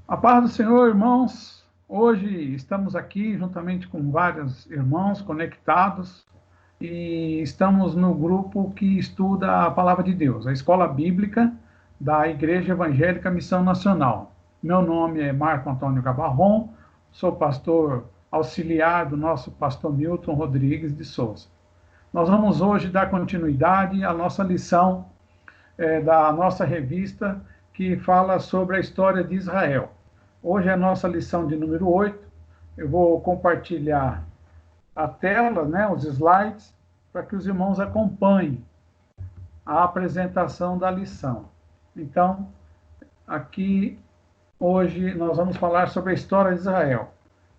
A paz do Senhor, irmãos. Hoje estamos aqui juntamente com vários irmãos conectados e estamos no grupo que estuda a Palavra de Deus, a Escola Bíblica da Igreja Evangélica Missão Nacional. Meu nome é Marco Antônio Gabarron, sou pastor auxiliar do nosso pastor Milton Rodrigues de Souza. Nós vamos hoje dar continuidade à nossa lição da nossa revista que fala sobre a história de Israel. Hoje é a nossa lição de número 8. Eu vou compartilhar a tela, os slides, para que os irmãos acompanhem a apresentação da lição. Então, aqui, hoje, nós vamos falar sobre a história de Israel.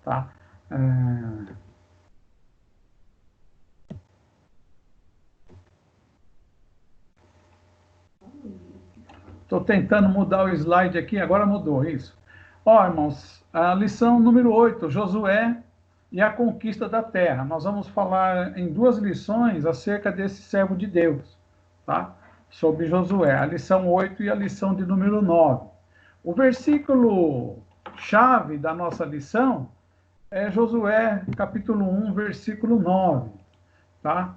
Tá? Estou tentando mudar o slide aqui, agora mudou isso. Irmãos, a lição número 8, Josué e a conquista da terra. Nós vamos falar em duas lições acerca desse servo de Deus, tá? Sobre Josué, a lição 8 e a lição de número 9. O versículo chave da nossa lição é Josué, capítulo 1, versículo 9, tá?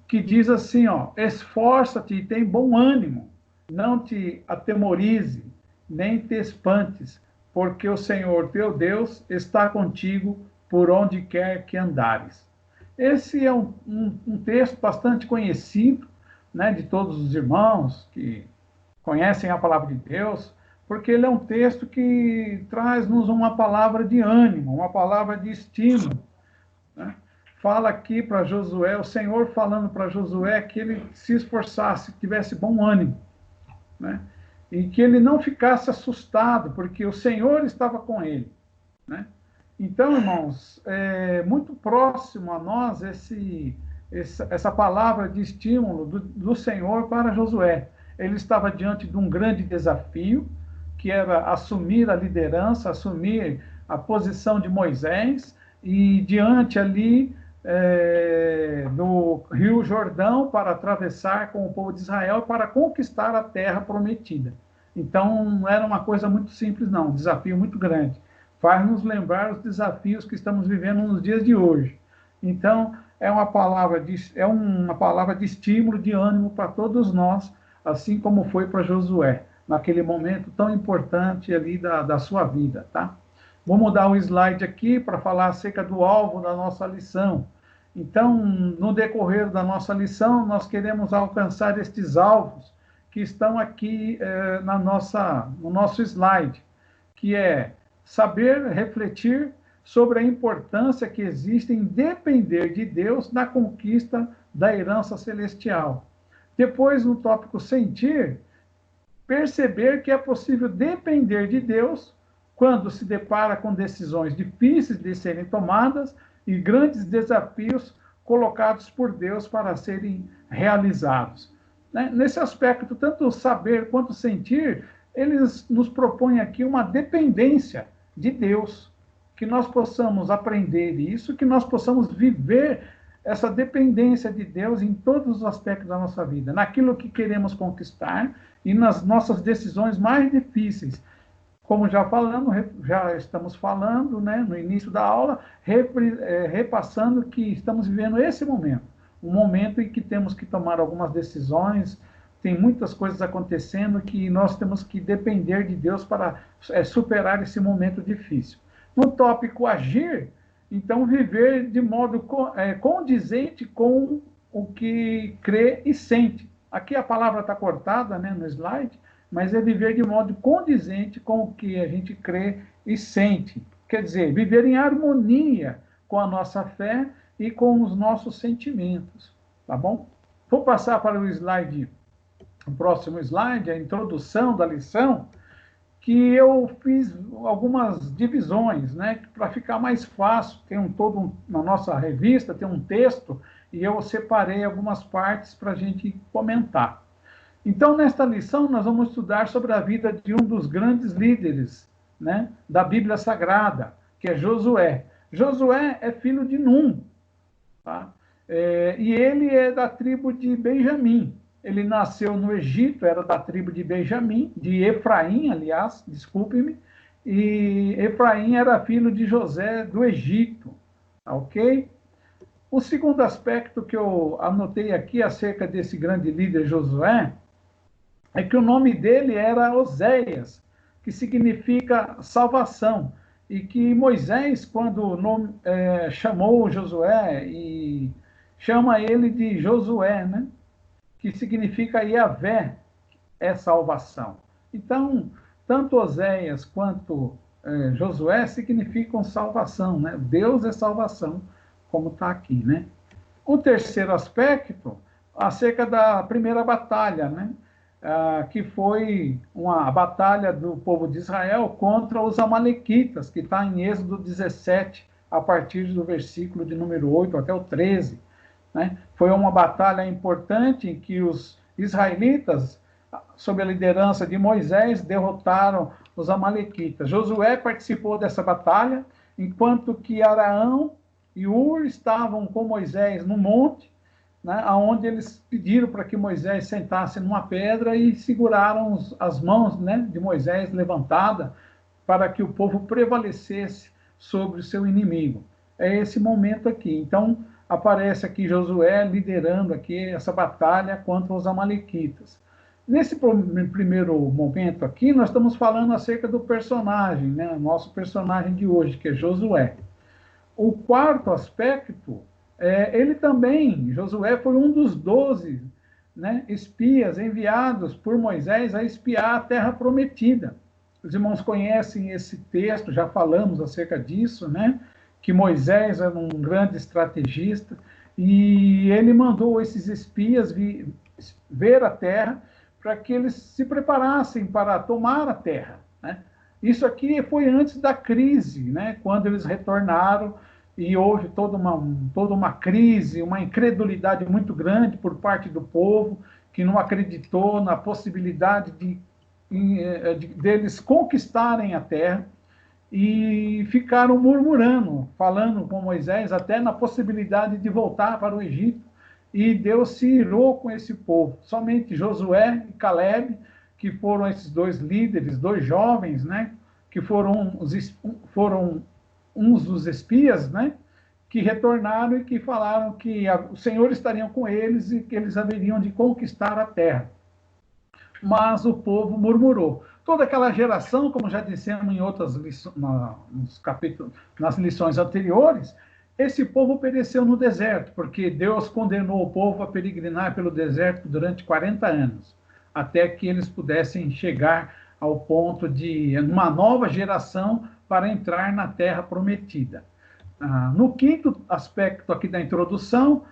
Que diz assim, esforça-te e tem bom ânimo, não te atemorize, nem te espantes, porque o Senhor teu Deus está contigo por onde quer que andares. Esse é um texto bastante conhecido, de todos os irmãos que conhecem a palavra de Deus, porque ele é um texto que traz-nos uma palavra de ânimo, uma palavra de estímulo. Fala aqui para Josué, o Senhor falando para Josué que ele se esforçasse, que tivesse bom ânimo, e que ele não ficasse assustado, porque o Senhor estava com ele. Então, irmãos, é muito próximo a nós essa palavra de estímulo do Senhor para Josué. Ele estava diante de um grande desafio, que era assumir a liderança, assumir a posição de Moisés, e diante ali do Rio Jordão para atravessar com o povo de Israel para conquistar a terra prometida. Então, não era uma coisa muito simples, não, um desafio muito grande. Faz-nos lembrar os desafios que estamos vivendo nos dias de hoje. Então, é uma palavra de estímulo, de ânimo para todos nós, assim como foi para Josué, naquele momento tão importante ali da sua vida, tá? Vou mudar o slide aqui para falar acerca do alvo da nossa lição. Então, no decorrer da nossa lição, nós queremos alcançar estes alvos que estão aqui no nosso slide, que é saber refletir sobre a importância que existe em depender de Deus na conquista da herança celestial. Depois, no tópico sentir, perceber que é possível depender de Deus quando se depara com decisões difíceis de serem tomadas e grandes desafios colocados por Deus para serem realizados. Nesse aspecto, tanto saber quanto sentir, eles nos propõem aqui uma dependência de Deus, que nós possamos aprender isso, que nós possamos viver essa dependência de Deus em todos os aspectos da nossa vida, naquilo que queremos conquistar e nas nossas decisões mais difíceis. Como já estamos falando, no início da aula, repassando que estamos vivendo esse momento, um momento em que temos que tomar algumas decisões, tem muitas coisas acontecendo que nós temos que depender de Deus para superar esse momento difícil. No tópico agir, então viver de modo condizente com o que crê e sente. Aqui a palavra está cortada no slide, mas é viver de modo condizente com o que a gente crê e sente. Quer dizer, viver em harmonia com a nossa fé e com os nossos sentimentos, tá bom? Vou passar para o próximo slide, a introdução da lição, que eu fiz algumas divisões, para ficar mais fácil. Tem na nossa revista, tem um texto, e eu separei algumas partes para a gente comentar. Então, nesta lição, nós vamos estudar sobre a vida de um dos grandes líderes, da Bíblia Sagrada, que é Josué. Josué é filho de Num, tá? E ele é da tribo de Benjamim. Ele nasceu no Egito, era da tribo de Benjamim, de Efraim, aliás, desculpe-me, e Efraim era filho de José do Egito, tá ok? O segundo aspecto que eu anotei aqui acerca desse grande líder Josué é que o nome dele era Oséias, que significa salvação, e que Moisés, quando chamou Josué, e chama ele de Josué, né? Que significa Yahvé, é salvação. Então, tanto Oséias quanto Josué significam salvação, né? Deus é salvação, como está aqui, né? O terceiro aspecto, acerca da primeira batalha, né? Que foi a batalha do povo de Israel contra os amalequitas, que está em Êxodo 17, a partir do versículo de número 8 até o 13. Né? Foi uma batalha importante em que os israelitas, sob a liderança de Moisés, derrotaram os amalequitas. Josué participou dessa batalha, enquanto que Araão e Ur estavam com Moisés no monte, né, onde eles pediram para que Moisés sentasse numa pedra e seguraram as mãos, né, de Moisés levantada para que o povo prevalecesse sobre o seu inimigo. É esse momento aqui. Então, aparece aqui Josué liderando aqui essa batalha contra os amalequitas. Nesse primeiro momento aqui, nós estamos falando acerca do personagem, né, o nosso personagem de hoje, que é Josué. O quarto aspecto, ele também, Josué foi um dos 12, né, espias enviados por Moisés a espiar a terra prometida. Os irmãos conhecem esse texto, já falamos acerca disso, né? Que Moisés era um grande estrategista e ele mandou esses espias ver a terra para que eles se preparassem para tomar a terra, né? Isso aqui foi antes da crise, né? Quando eles retornaram e houve toda uma crise, uma incredulidade muito grande por parte do povo, que não acreditou na possibilidade deles conquistarem a terra, e ficaram murmurando, falando com Moisés até na possibilidade de voltar para o Egito, e Deus se irou com esse povo. Somente Josué e Caleb, que foram esses dois líderes, dois jovens, né, que foram uns dos espias, né, que retornaram e que falaram que o Senhor estaria com eles e que eles haveriam de conquistar a terra. Mas o povo murmurou. Toda aquela geração, como já dissemos em outras lições, nos capítulos, nas lições anteriores, esse povo pereceu no deserto, porque Deus condenou o povo a peregrinar pelo deserto durante 40 anos, até que eles pudessem chegar ao ponto de uma nova geração para entrar na terra prometida. No quinto aspecto aqui da introdução,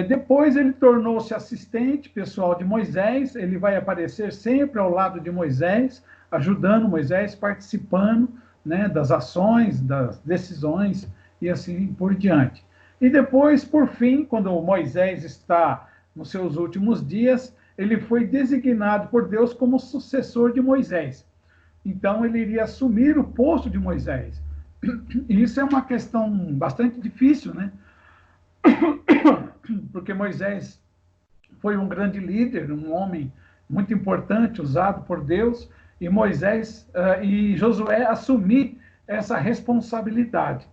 depois ele tornou-se assistente pessoal de Moisés, ele vai aparecer sempre ao lado de Moisés, ajudando Moisés, participando, né, das ações, das decisões e assim por diante. E depois, por fim, quando Moisés está nos seus últimos dias, ele foi designado por Deus como sucessor de Moisés. Então, ele iria assumir o posto de Moisés. E isso é uma questão bastante difícil, né? Porque Moisés foi um grande líder, um homem muito importante, usado por Deus, e Moisés e Josué assumir essa responsabilidade.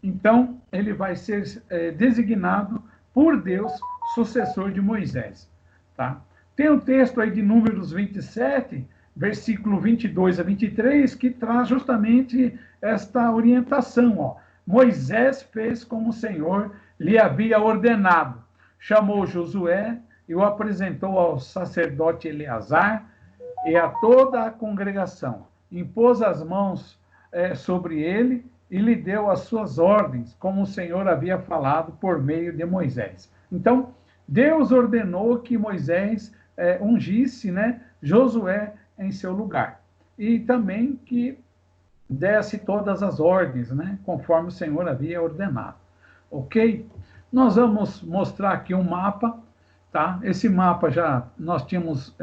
Então, ele vai ser designado por Deus sucessor de Moisés. Tá? Tem um texto aí de Números 27, versículo 22 a 23, que traz justamente esta orientação. Ó. Moisés fez como o Senhor lhe havia ordenado. Chamou Josué e o apresentou ao sacerdote Eleazar e a toda a congregação. Impôs as mãos sobre ele e lhe deu as suas ordens, como o Senhor havia falado por meio de Moisés. Então, Deus ordenou que Moisés ungisse, né, Josué em seu lugar. E também que desse todas as ordens, né, conforme o Senhor havia ordenado. Ok? Nós vamos mostrar aqui um mapa, tá? Esse mapa já nós tínhamos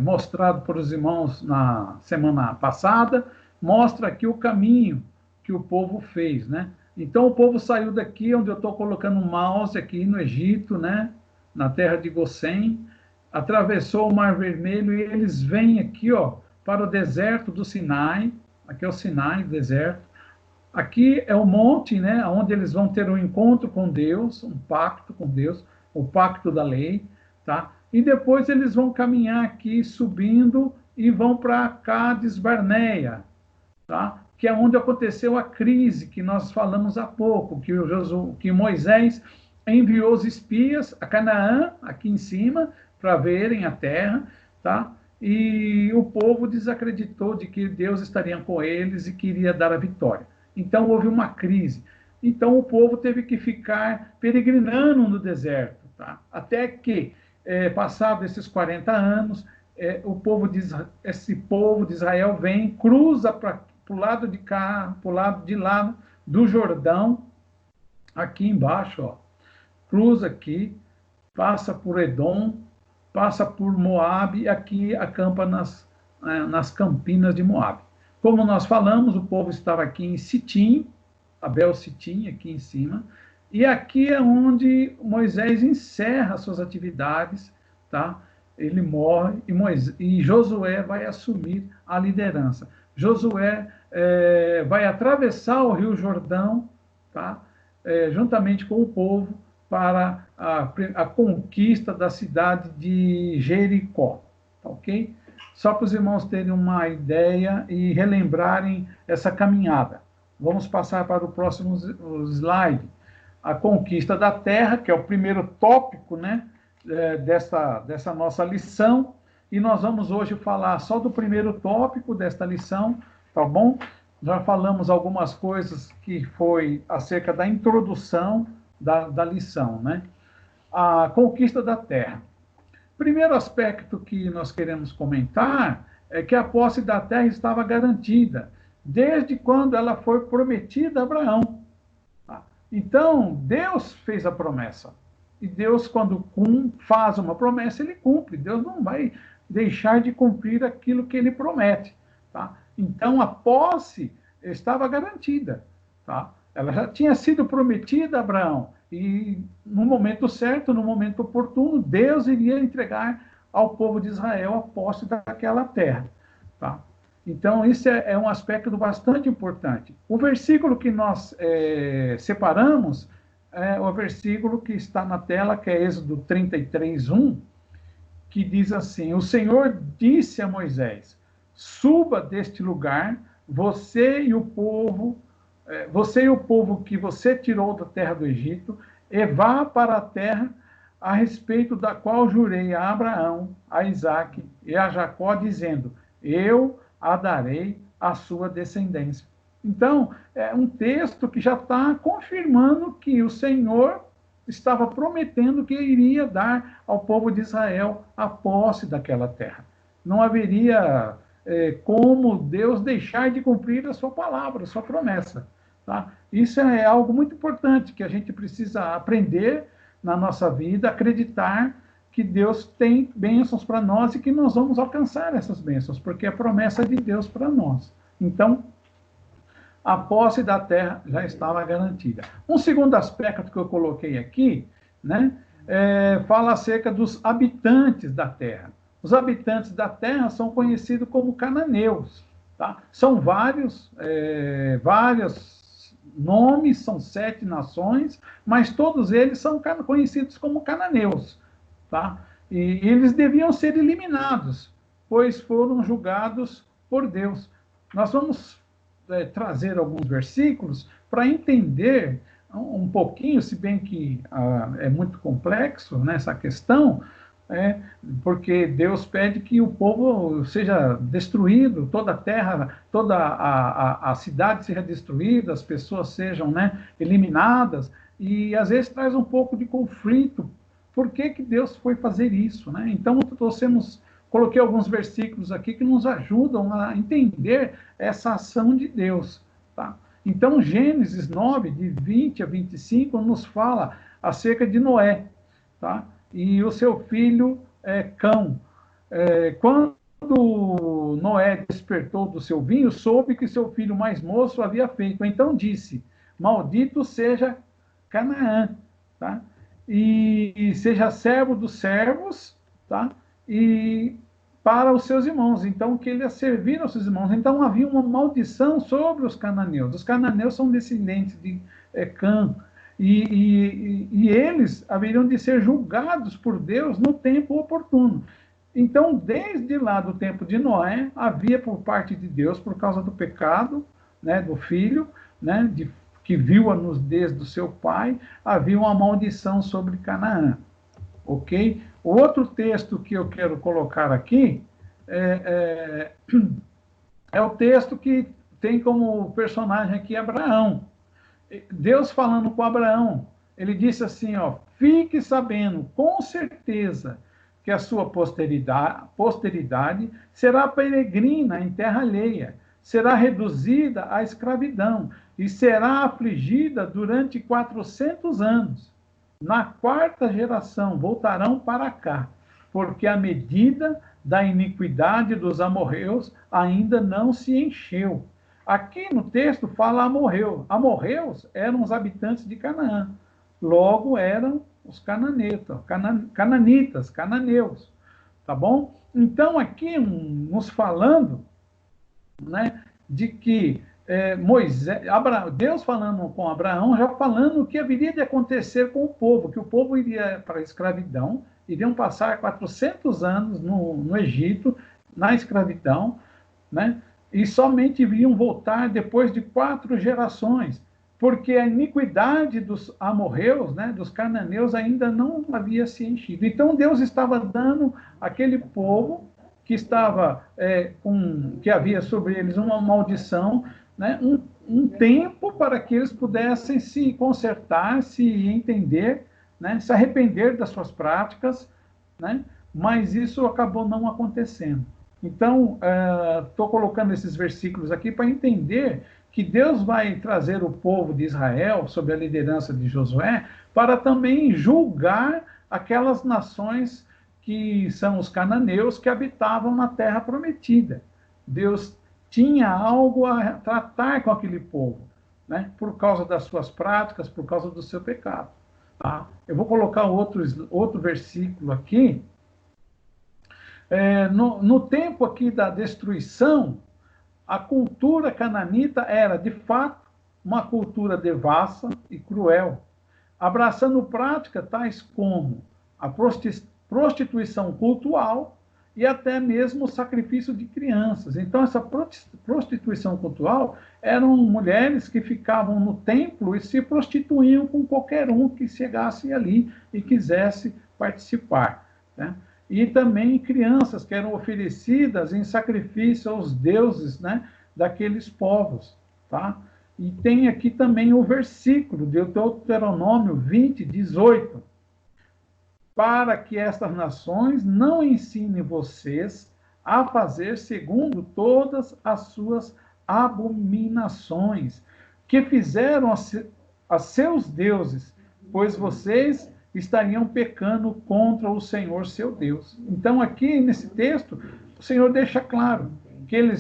mostrado para os irmãos na semana passada, mostra aqui o caminho que o povo fez, né? Então, o povo saiu daqui, onde eu estou colocando o mouse aqui no Egito, né? Na terra de Gossém, atravessou o Mar Vermelho e eles vêm aqui, ó, para o deserto do Sinai, aqui é o Sinai, o deserto. Aqui é o monte, né, onde eles vão ter um encontro com Deus, um pacto com Deus, o pacto da lei, tá? E depois eles vão caminhar aqui subindo e vão para Cades Barneia, tá? Que é onde aconteceu a crise que nós falamos há pouco, que Moisés enviou os espias a Canaã, aqui em cima, para verem a terra, tá? E o povo desacreditou de que Deus estaria com eles e queria dar a vitória. Então houve uma crise. Então o povo teve que ficar peregrinando no deserto, tá? Até que, passados esses 40 anos, esse povo de Israel vem, cruza para o lado de cá, para o lado de lá do Jordão, aqui embaixo, ó, cruza aqui, passa por Edom, passa por Moabe e aqui acampa nas campinas de Moabe. Como nós falamos, o povo estava aqui em Sitim, Abel Sitim, aqui em cima, e aqui é onde Moisés encerra suas atividades, tá? Ele morre e Josué vai assumir a liderança. Josué vai atravessar o Rio Jordão, tá? Juntamente com o povo, para a conquista da cidade de Jericó, tá, ok? Só para os irmãos terem uma ideia e relembrarem essa caminhada. Vamos passar para o próximo slide. A conquista da terra, que é o primeiro tópico, né, dessa nossa lição, e nós vamos hoje falar só do primeiro tópico desta lição, tá bom? Já falamos algumas coisas que foi acerca da introdução da lição, né? A conquista da terra. Primeiro aspecto que nós queremos comentar é que a posse da terra estava garantida, desde quando ela foi prometida a Abraão. Então, Deus fez a promessa. E Deus, quando faz uma promessa, ele cumpre. Deus não vai deixar de cumprir aquilo que ele promete. Tá? Então, a posse estava garantida. Tá? Ela já tinha sido prometida a Abraão. E no momento certo, no momento oportuno, Deus iria entregar ao povo de Israel a posse daquela terra. Tá? Então, isso é um aspecto bastante importante. O versículo que nós separamos é o versículo que está na tela, que é Êxodo 33:1, que diz assim: O Senhor disse a Moisés: suba deste lugar, você e o povo que você tirou da terra do Egito, e vá para a terra a respeito da qual jurei a Abraão, a Isaque e a Jacó, dizendo: eu a darei à sua descendência. Então, é um texto que já está confirmando que o Senhor estava prometendo que iria dar ao povo de Israel a posse daquela terra. Não haveria como Deus deixar de cumprir a sua palavra, a sua promessa. Tá? Isso é algo muito importante que a gente precisa aprender na nossa vida, acreditar que Deus tem bênçãos para nós e que nós vamos alcançar essas bênçãos, porque é a promessa de Deus para nós. Então, a posse da terra já estava garantida. Um segundo aspecto que eu coloquei aqui, né, fala acerca dos habitantes da terra. Os habitantes da terra são conhecidos como cananeus. Tá? São vários nomes, são 7 nações, mas todos eles são conhecidos como cananeus. Tá? E eles deviam ser eliminados, pois foram julgados por Deus. Nós vamos trazer alguns versículos para entender um pouquinho, se bem que é muito complexo nessa questão, porque Deus pede que o povo seja destruído, toda a terra, toda a cidade seja destruída, as pessoas sejam, né, eliminadas, e às vezes traz um pouco de conflito. Por que Deus foi fazer isso? Né? Então, coloquei alguns versículos aqui que nos ajudam a entender essa ação de Deus. Tá? Então, Gênesis 9, de 20 a 25, nos fala acerca de Noé, tá? E o seu filho Cão. Quando Noé despertou do seu vinho, soube que seu filho mais moço havia feito. Então disse: maldito seja Canaã, tá? E seja servo dos servos, tá? E para os seus irmãos. Então, que ele ia servir aos seus irmãos. Então, havia uma maldição sobre os cananeus. Os cananeus são descendentes de Cã. E eles haveriam de ser julgados por Deus no tempo oportuno. Então, desde lá do tempo de Noé, havia por parte de Deus, por causa do pecado, né, do filho, né, que viu a nudez do seu pai, havia uma maldição sobre Canaã. Ok? O outro texto que eu quero colocar aqui é o texto que tem como personagem aqui Abraão. Deus falando com Abraão, ele disse assim, ó, fique sabendo com certeza que a sua posteridade será peregrina em terra alheia, será reduzida à escravidão e será afligida durante 400 anos. Na quarta geração voltarão para cá, porque a medida da iniquidade dos amorreus ainda não se encheu. Aqui no texto fala amorreu. Amorreus eram os habitantes de Canaã. Logo eram os cananitas, cananeus. Tá bom? Então aqui nos falando, né, de que Deus falando com Abraão, já falando o que haveria de acontecer com o povo, que o povo iria para a escravidão, iriam passar 400 anos no Egito, na escravidão, né? E somente iriam voltar depois de 4 gerações, porque a iniquidade dos amorreus, né, dos cananeus, ainda não havia se enchido. Então Deus estava dando aquele povo que estava que havia sobre eles uma maldição, né, um tempo para que eles pudessem se consertar, se entender, né, se arrepender das suas práticas, né, mas isso acabou não acontecendo. Então, estou colocando esses versículos aqui para entender que Deus vai trazer o povo de Israel, sob a liderança de Josué, para também julgar aquelas nações que são os cananeus que habitavam na terra prometida. Deus tinha algo a tratar com aquele povo, né? Por causa das suas práticas, por causa do seu pecado. Tá? Eu vou colocar outro versículo aqui. No tempo aqui da destruição, a cultura cananita era, de fato, uma cultura devassa e cruel, abraçando práticas tais como a prostituição cultural e até mesmo o sacrifício de crianças. Então, essa prostituição cultural eram mulheres que ficavam no templo e se prostituíam com qualquer um que chegasse ali e quisesse participar, né? E também crianças que eram oferecidas em sacrifício aos deuses, né, daqueles povos. Tá? E tem aqui também o versículo de Deuteronômio 20, 18. Para que estas nações não ensinem vocês a fazer segundo todas as suas abominações que fizeram a seus deuses, pois vocês estariam pecando contra o Senhor, seu Deus. Então, aqui nesse texto, o Senhor deixa claro que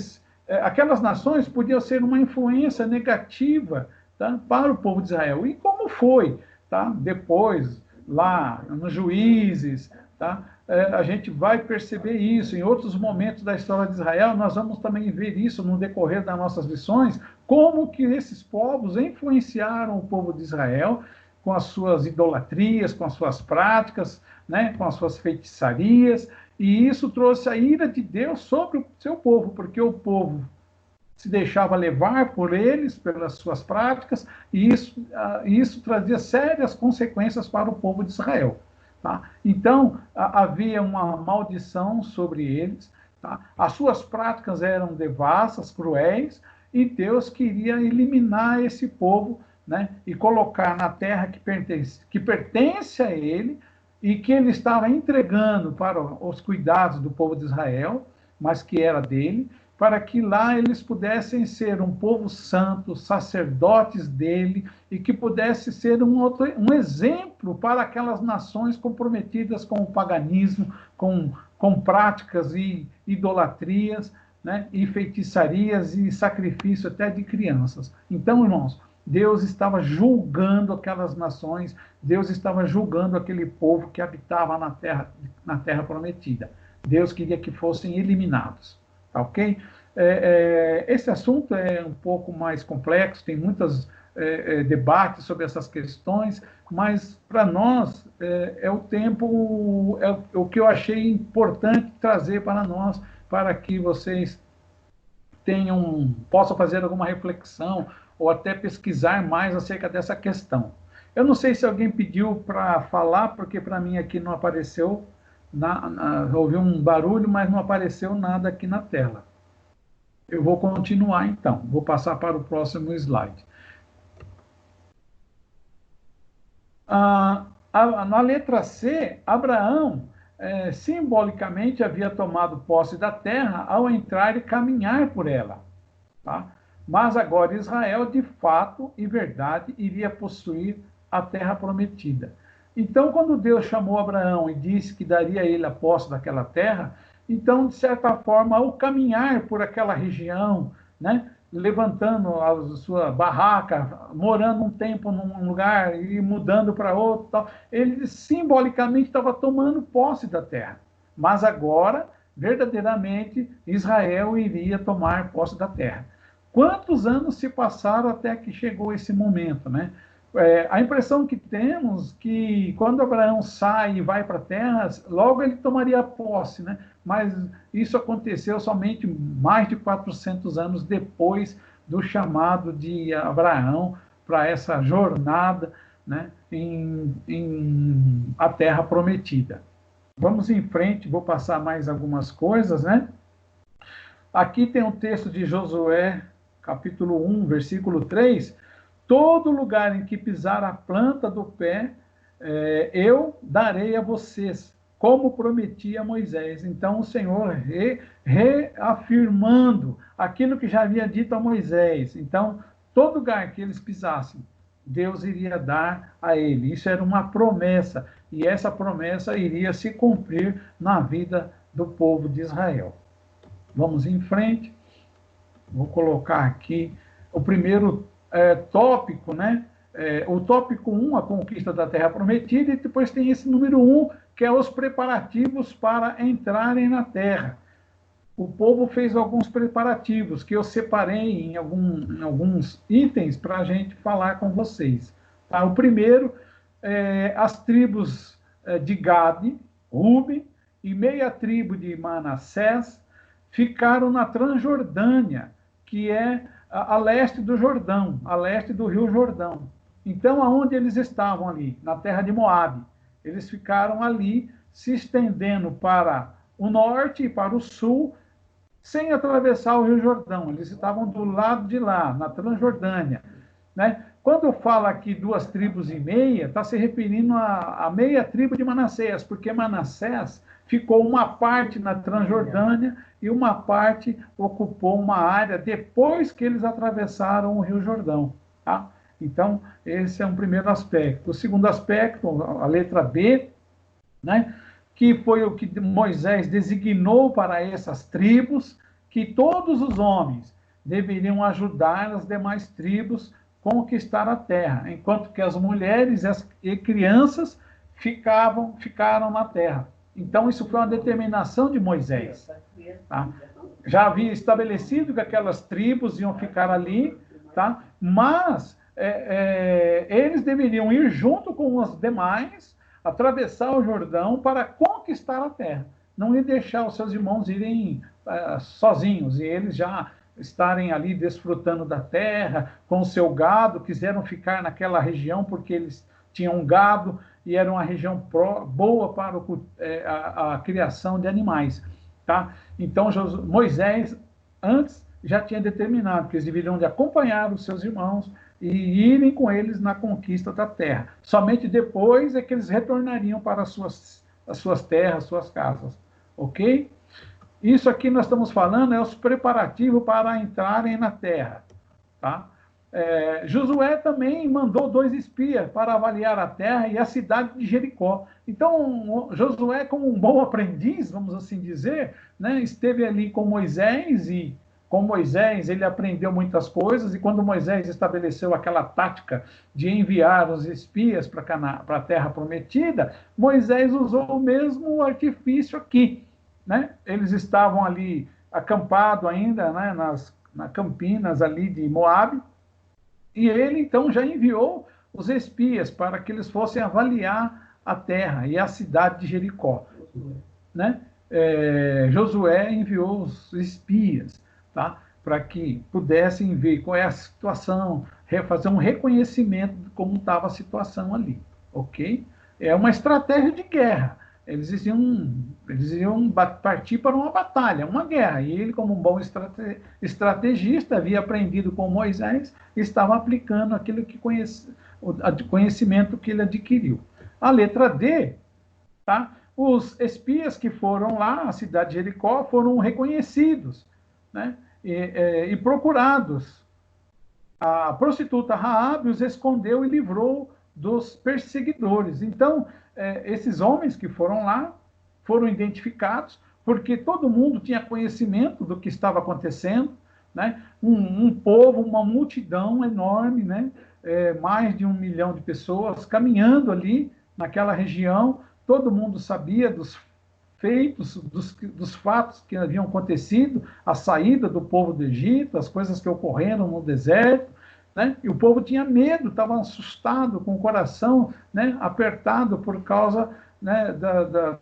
aquelas nações podiam ser uma influência negativa, tá, para o povo de Israel. E como foi? Tá? Depois, lá nos Juízes, tá? A gente vai perceber isso. Em outros momentos da história de Israel, nós vamos também ver isso no decorrer das nossas lições, como que esses povos influenciaram o povo de Israel com as suas idolatrias, com as suas práticas, né, com as suas feitiçarias, e isso trouxe a ira de Deus sobre o seu povo, porque o povo se deixava levar por eles, pelas suas práticas, e isso trazia sérias consequências para o povo de Israel. Tá? Então, havia uma maldição sobre eles, tá? As suas práticas eram devassas, cruéis, e Deus queria eliminar esse povo, né, e colocar na terra que pertence a ele e que ele estava entregando para os cuidados do povo de Israel, mas que era dele, para que lá eles pudessem ser um povo santo, sacerdotes dele, e que pudesse ser um exemplo para aquelas nações comprometidas com o paganismo, com práticas e idolatrias, né, e feitiçarias e sacrifício até de crianças. Então, irmãos, Deus estava julgando aquelas nações, Deus estava julgando aquele povo que habitava na terra prometida. Deus queria que fossem eliminados, tá ok? Esse assunto é um pouco mais complexo, tem muitos debates sobre essas questões, mas para nós é o tempo, é o que eu achei importante trazer para nós, para que vocês possam fazer alguma reflexão ou até pesquisar mais acerca dessa questão. Eu não sei se alguém pediu para falar, porque para mim aqui não apareceu, ouvi um barulho, mas não apareceu nada aqui na tela. Eu vou continuar então, vou passar para o próximo slide. Na letra C, Abraão simbolicamente havia tomado posse da terra ao entrar e caminhar por ela. Tá? Mas agora Israel, de fato e verdade, iria possuir a terra prometida. Então, quando Deus chamou Abraão e disse que daria a ele a posse daquela terra, então, de certa forma, ao caminhar por aquela região, né, levantando a sua barraca, morando um tempo num lugar e mudando para outro, tal, ele simbolicamente estava tomando posse da terra. Mas agora, verdadeiramente, Israel iria tomar posse da terra. Quantos anos se passaram até que chegou esse momento, né? A impressão que temos que quando Abraão sai e vai para a terra, logo ele tomaria posse, né? Mas isso aconteceu somente mais de 400 anos depois do chamado de Abraão para essa jornada, né, em a terra prometida. Vamos em frente, vou passar mais algumas coisas, né? Aqui tem um texto de Josué, capítulo 1, versículo 3. Todo lugar em que pisar a planta do pé, eu darei a vocês, como prometi a Moisés. Então o Senhor reafirmando aquilo que já havia dito a Moisés. Então, todo lugar que eles pisassem, Deus iria dar a ele. Isso era uma promessa, e essa promessa iria se cumprir na vida do povo de Israel. Vamos em frente. Vou colocar aqui o primeiro tópico, né? O tópico 1, a conquista da Terra Prometida, e depois tem esse número 1, que é os preparativos para entrarem na Terra. O povo fez alguns preparativos que eu separei em alguns itens para a gente falar com vocês. Tá? O primeiro, as tribos de Gade, Ruben e meia tribo de Manassés ficaram na Transjordânia, que é a leste do Jordão, a leste do Rio Jordão. Então, aonde eles estavam ali? Na terra de Moabe. Eles ficaram ali, se estendendo para o norte e para o sul, sem atravessar o Rio Jordão. Eles estavam do lado de lá, na Transjordânia. Né? Quando eu falo aqui 2 tribos e meia, está se referindo à meia tribo de Manassés, porque Manassés ficou uma parte na Transjordânia e uma parte ocupou uma área depois que eles atravessaram o Rio Jordão. Tá? Então, esse é um primeiro aspecto. O segundo aspecto, a letra B, né, que foi o que Moisés designou para essas tribos, que todos os homens deveriam ajudar as demais tribos a conquistar a terra, enquanto que as mulheres e crianças ficaram na terra. Então, isso foi uma determinação de Moisés. Tá? Já havia estabelecido que aquelas tribos iam ficar ali, tá? Mas eles deveriam ir junto com os demais, atravessar o Jordão para conquistar a terra. Não ia deixar os seus irmãos irem sozinhos, e eles já estarem ali desfrutando da terra, com o seu gado, quiseram ficar naquela região porque eles tinham gado, e era uma região boa para a criação de animais. Tá? Então, Moisés, antes, já tinha determinado que eles deveriam de acompanhar os seus irmãos e irem com eles na conquista da terra. Somente depois é que eles retornariam para as suas terras, suas casas. Ok? Isso aqui nós estamos falando é os preparativos para entrarem na terra. Tá? Josué também mandou 2 espias para avaliar a terra e a cidade de Jericó. Então, Josué, como um bom aprendiz, vamos assim dizer, né, esteve ali com Moisés, e com Moisés ele aprendeu muitas coisas, e quando Moisés estabeleceu aquela tática de enviar os espias para a terra prometida, Moisés usou o mesmo artifício aqui. né? Eles estavam ali acampados ainda, né? Na Campinas ali de Moabe, e ele então já enviou os espias para que eles fossem avaliar a terra e a cidade de Jericó, né? Josué enviou os espias, tá? Para que pudessem ver qual é a situação, fazer um reconhecimento de como estava a situação ali, ok? É uma estratégia de guerra. Eles iam partir para uma batalha, uma guerra. E ele, como um bom estrategista, havia aprendido com Moisés e estava aplicando aquilo que o conhecimento que ele adquiriu. A letra D, tá? Os espias que foram lá, à cidade de Jericó, foram reconhecidos, né? E procurados. A prostituta Raabe os escondeu e livrou dos perseguidores. Então, esses homens que foram lá foram identificados, porque todo mundo tinha conhecimento do que estava acontecendo, né? Um povo, uma multidão enorme, né? Mais de 1 milhão de pessoas caminhando ali naquela região. Todo mundo sabia dos feitos, dos fatos que haviam acontecido, a saída do povo do Egito, as coisas que ocorreram no deserto, né? E o povo tinha medo, estava assustado, com o coração, né, apertado por causa, né,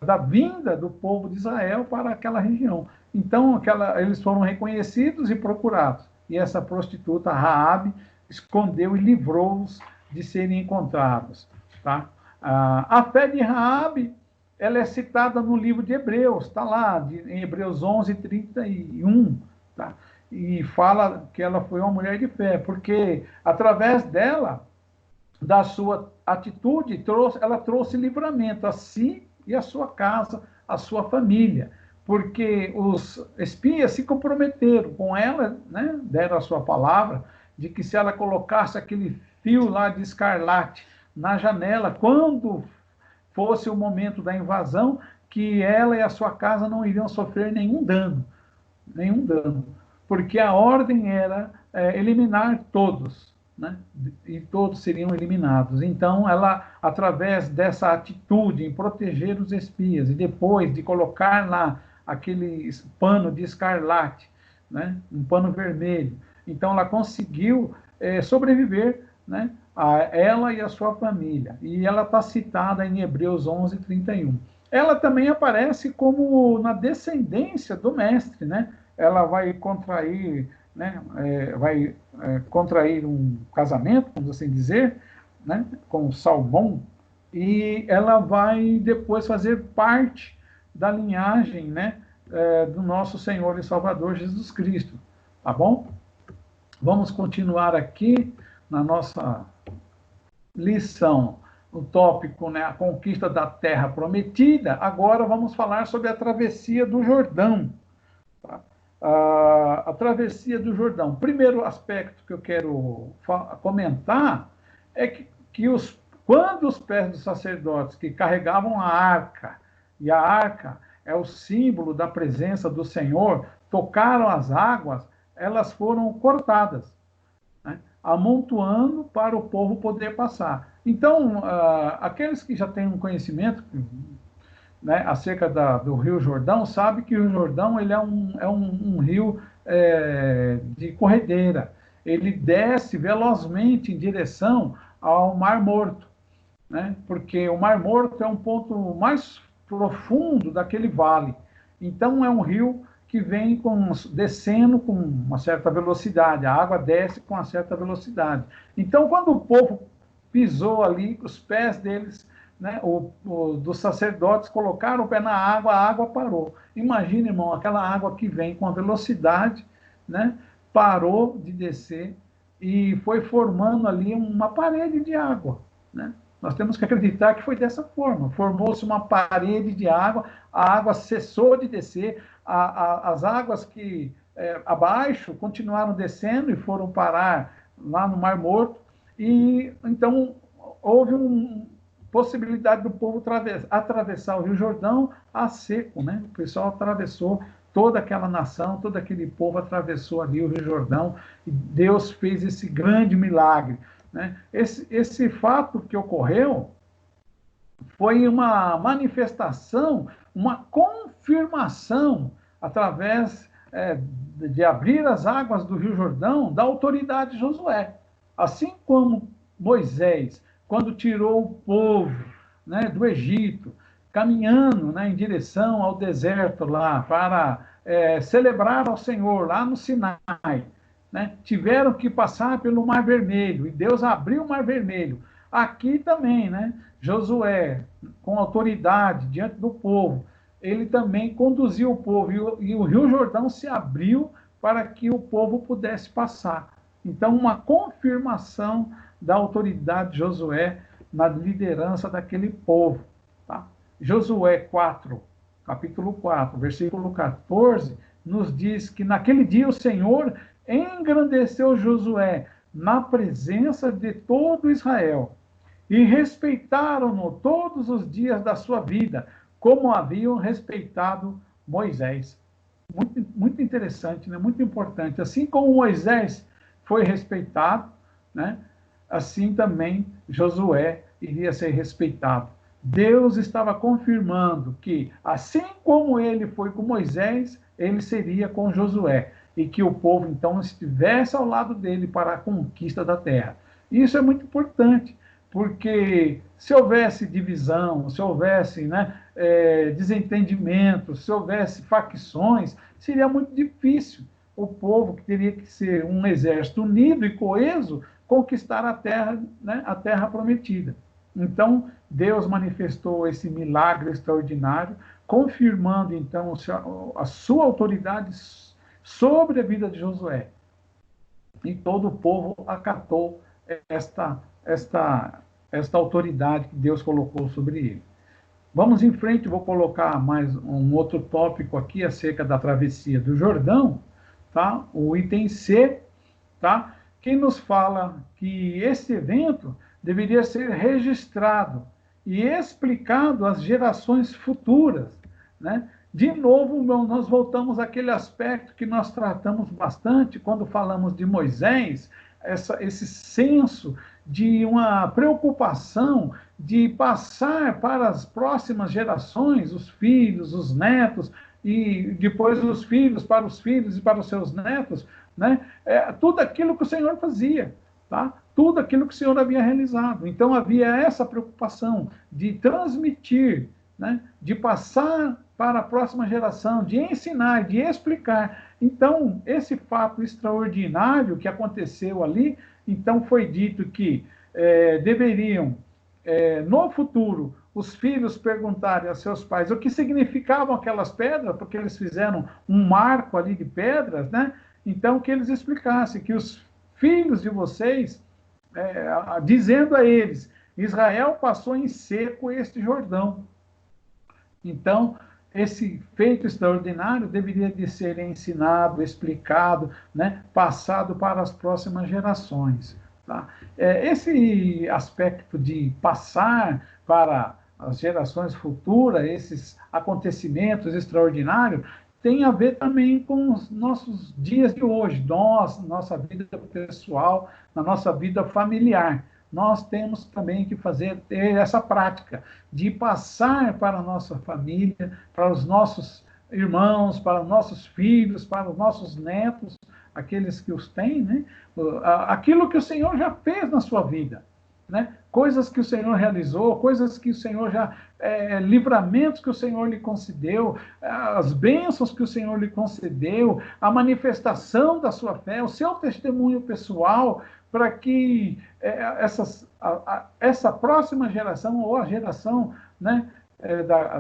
da vinda do povo de Israel para aquela região. Então, eles foram reconhecidos e procurados. E essa prostituta, Raabe, escondeu e livrou-os de serem encontrados. Tá? A fé de Raabe, ela é citada no livro de Hebreus, está lá, em Hebreus 11, 31, tá? E fala que ela foi uma mulher de fé, porque através dela, da sua atitude, ela trouxe livramento a si e a sua casa, a sua família, porque os espias se comprometeram com ela, né? Deram a sua palavra, de que se ela colocasse aquele fio lá de escarlate na janela, quando fosse o momento da invasão, que ela e a sua casa não iriam sofrer nenhum dano, porque a ordem era eliminar todos, né? E todos seriam eliminados. Então, ela, através dessa atitude em proteger os espias e depois de colocar lá aquele pano de escarlate, né? Um pano vermelho, então ela conseguiu sobreviver, né? A ela e a sua família. E ela está citada em Hebreus 11, 31. Ela também aparece como na descendência do mestre, né? Ela vai contrair, né? Contrair um casamento, vamos assim dizer, né? Com Salmão, e ela vai depois fazer parte da linhagem, né? Do nosso Senhor e Salvador Jesus Cristo. Tá bom? Vamos continuar aqui na nossa lição, o tópico, né, a conquista da terra prometida. Agora vamos falar sobre a travessia do Jordão. Tá? A travessia do Jordão. Primeiro aspecto que eu quero comentar é que quando os pés dos sacerdotes que carregavam a arca, e a arca é o símbolo da presença do Senhor, tocaram as águas, elas foram cortadas, né, amontoando para o povo poder passar. Então, aqueles que já têm um conhecimento, né, acerca do Rio Jordão, sabe que o Jordão ele é um rio de corredeira. Ele desce velozmente em direção ao Mar Morto, né, porque o Mar Morto é um ponto mais profundo daquele vale. Então, é um rio que vem descendo com uma certa velocidade, a água desce com uma certa velocidade. Então, quando o povo pisou ali, os pés deles, né, dos sacerdotes, colocaram o pé na água, a água parou. Imagina, irmão, aquela água que vem com a velocidade, né, parou de descer e foi formando ali uma parede de água, né? Nós temos que acreditar que foi dessa forma. Formou-se uma parede de água, a água cessou de descer, as águas que abaixo continuaram descendo e foram parar lá no Mar Morto. E então houve uma possibilidade do povo atravessar o Rio Jordão a seco, né? O pessoal atravessou, toda aquela nação, todo aquele povo atravessou ali o Rio Jordão e Deus fez esse grande milagre, né? Esse fato que ocorreu foi uma manifestação uma confirmação através de abrir as águas do Rio Jordão da autoridade de Josué. Assim como Moisés, quando tirou o povo, né, do Egito, caminhando, né, em direção ao deserto lá, para celebrar ao Senhor lá no Sinai, né, tiveram que passar pelo Mar Vermelho, e Deus abriu o Mar Vermelho. Aqui também, né, Josué, com autoridade diante do povo, ele também conduziu o povo, e o Rio Jordão se abriu para que o povo pudesse passar. Então, uma confirmação da autoridade de Josué na liderança daquele povo. Tá? Josué 4, capítulo 4, versículo 14, nos diz que naquele dia o Senhor engrandeceu Josué na presença de todo Israel, e respeitaram-no todos os dias da sua vida, como haviam respeitado Moisés. Muito, muito interessante, né? Muito importante. Assim como Moisés foi respeitado, né? Assim também Josué iria ser respeitado. Deus estava confirmando que, assim como ele foi com Moisés, ele seria com Josué, e que o povo, então, estivesse ao lado dele para a conquista da terra. Isso é muito importante, porque se houvesse divisão, se houvesse, né, desentendimento, se houvesse facções, seria muito difícil o povo, que teria que ser um exército unido e coeso, conquistar a terra, né, a terra prometida. Então, Deus manifestou esse milagre extraordinário, confirmando, então, a sua autoridade sobre a vida de Josué. E todo o povo acatou esta autoridade que Deus colocou sobre ele. Vamos em frente, vou colocar mais um outro tópico aqui acerca da travessia do Jordão, tá? O item C, tá? Que nos fala que esse evento deveria ser registrado e explicado às gerações futuras, né? De novo, nós voltamos àquele aspecto que nós tratamos bastante quando falamos de Moisés, esse senso de uma preocupação de passar para as próximas gerações, os filhos, os netos, e depois os filhos e para os seus netos, né? Tudo aquilo que o Senhor fazia, tá? Tudo aquilo que o Senhor havia realizado. Então, havia essa preocupação de transmitir, né? De passar para a próxima geração, de ensinar, de explicar. Então, esse fato extraordinário que aconteceu ali, então foi dito que deveriam, no futuro, os filhos perguntarem a seus pais o que significavam aquelas pedras, porque eles fizeram um marco ali de pedras, né? Então, que eles explicassem, que os filhos de vocês, dizendo a eles, Israel passou em seco este Jordão. Então, esse feito extraordinário deveria de ser ensinado, explicado, né? Passado para as próximas gerações. Tá? Esse aspecto de passar para as gerações futuras, esses acontecimentos extraordinários, tem a ver também com os nossos dias de hoje, nossa vida pessoal, na nossa vida familiar. Nós temos também que ter essa prática de passar para a nossa família, para os nossos irmãos, para os nossos filhos, para os nossos netos, aqueles que os têm, né? Aquilo que o Senhor já fez na sua vida, né? Coisas que o Senhor realizou, coisas que o Senhor já, livramentos que o Senhor lhe concedeu, as bênçãos que o Senhor lhe concedeu, a manifestação da sua fé, o seu testemunho pessoal, para que essa próxima geração, ou a geração, né,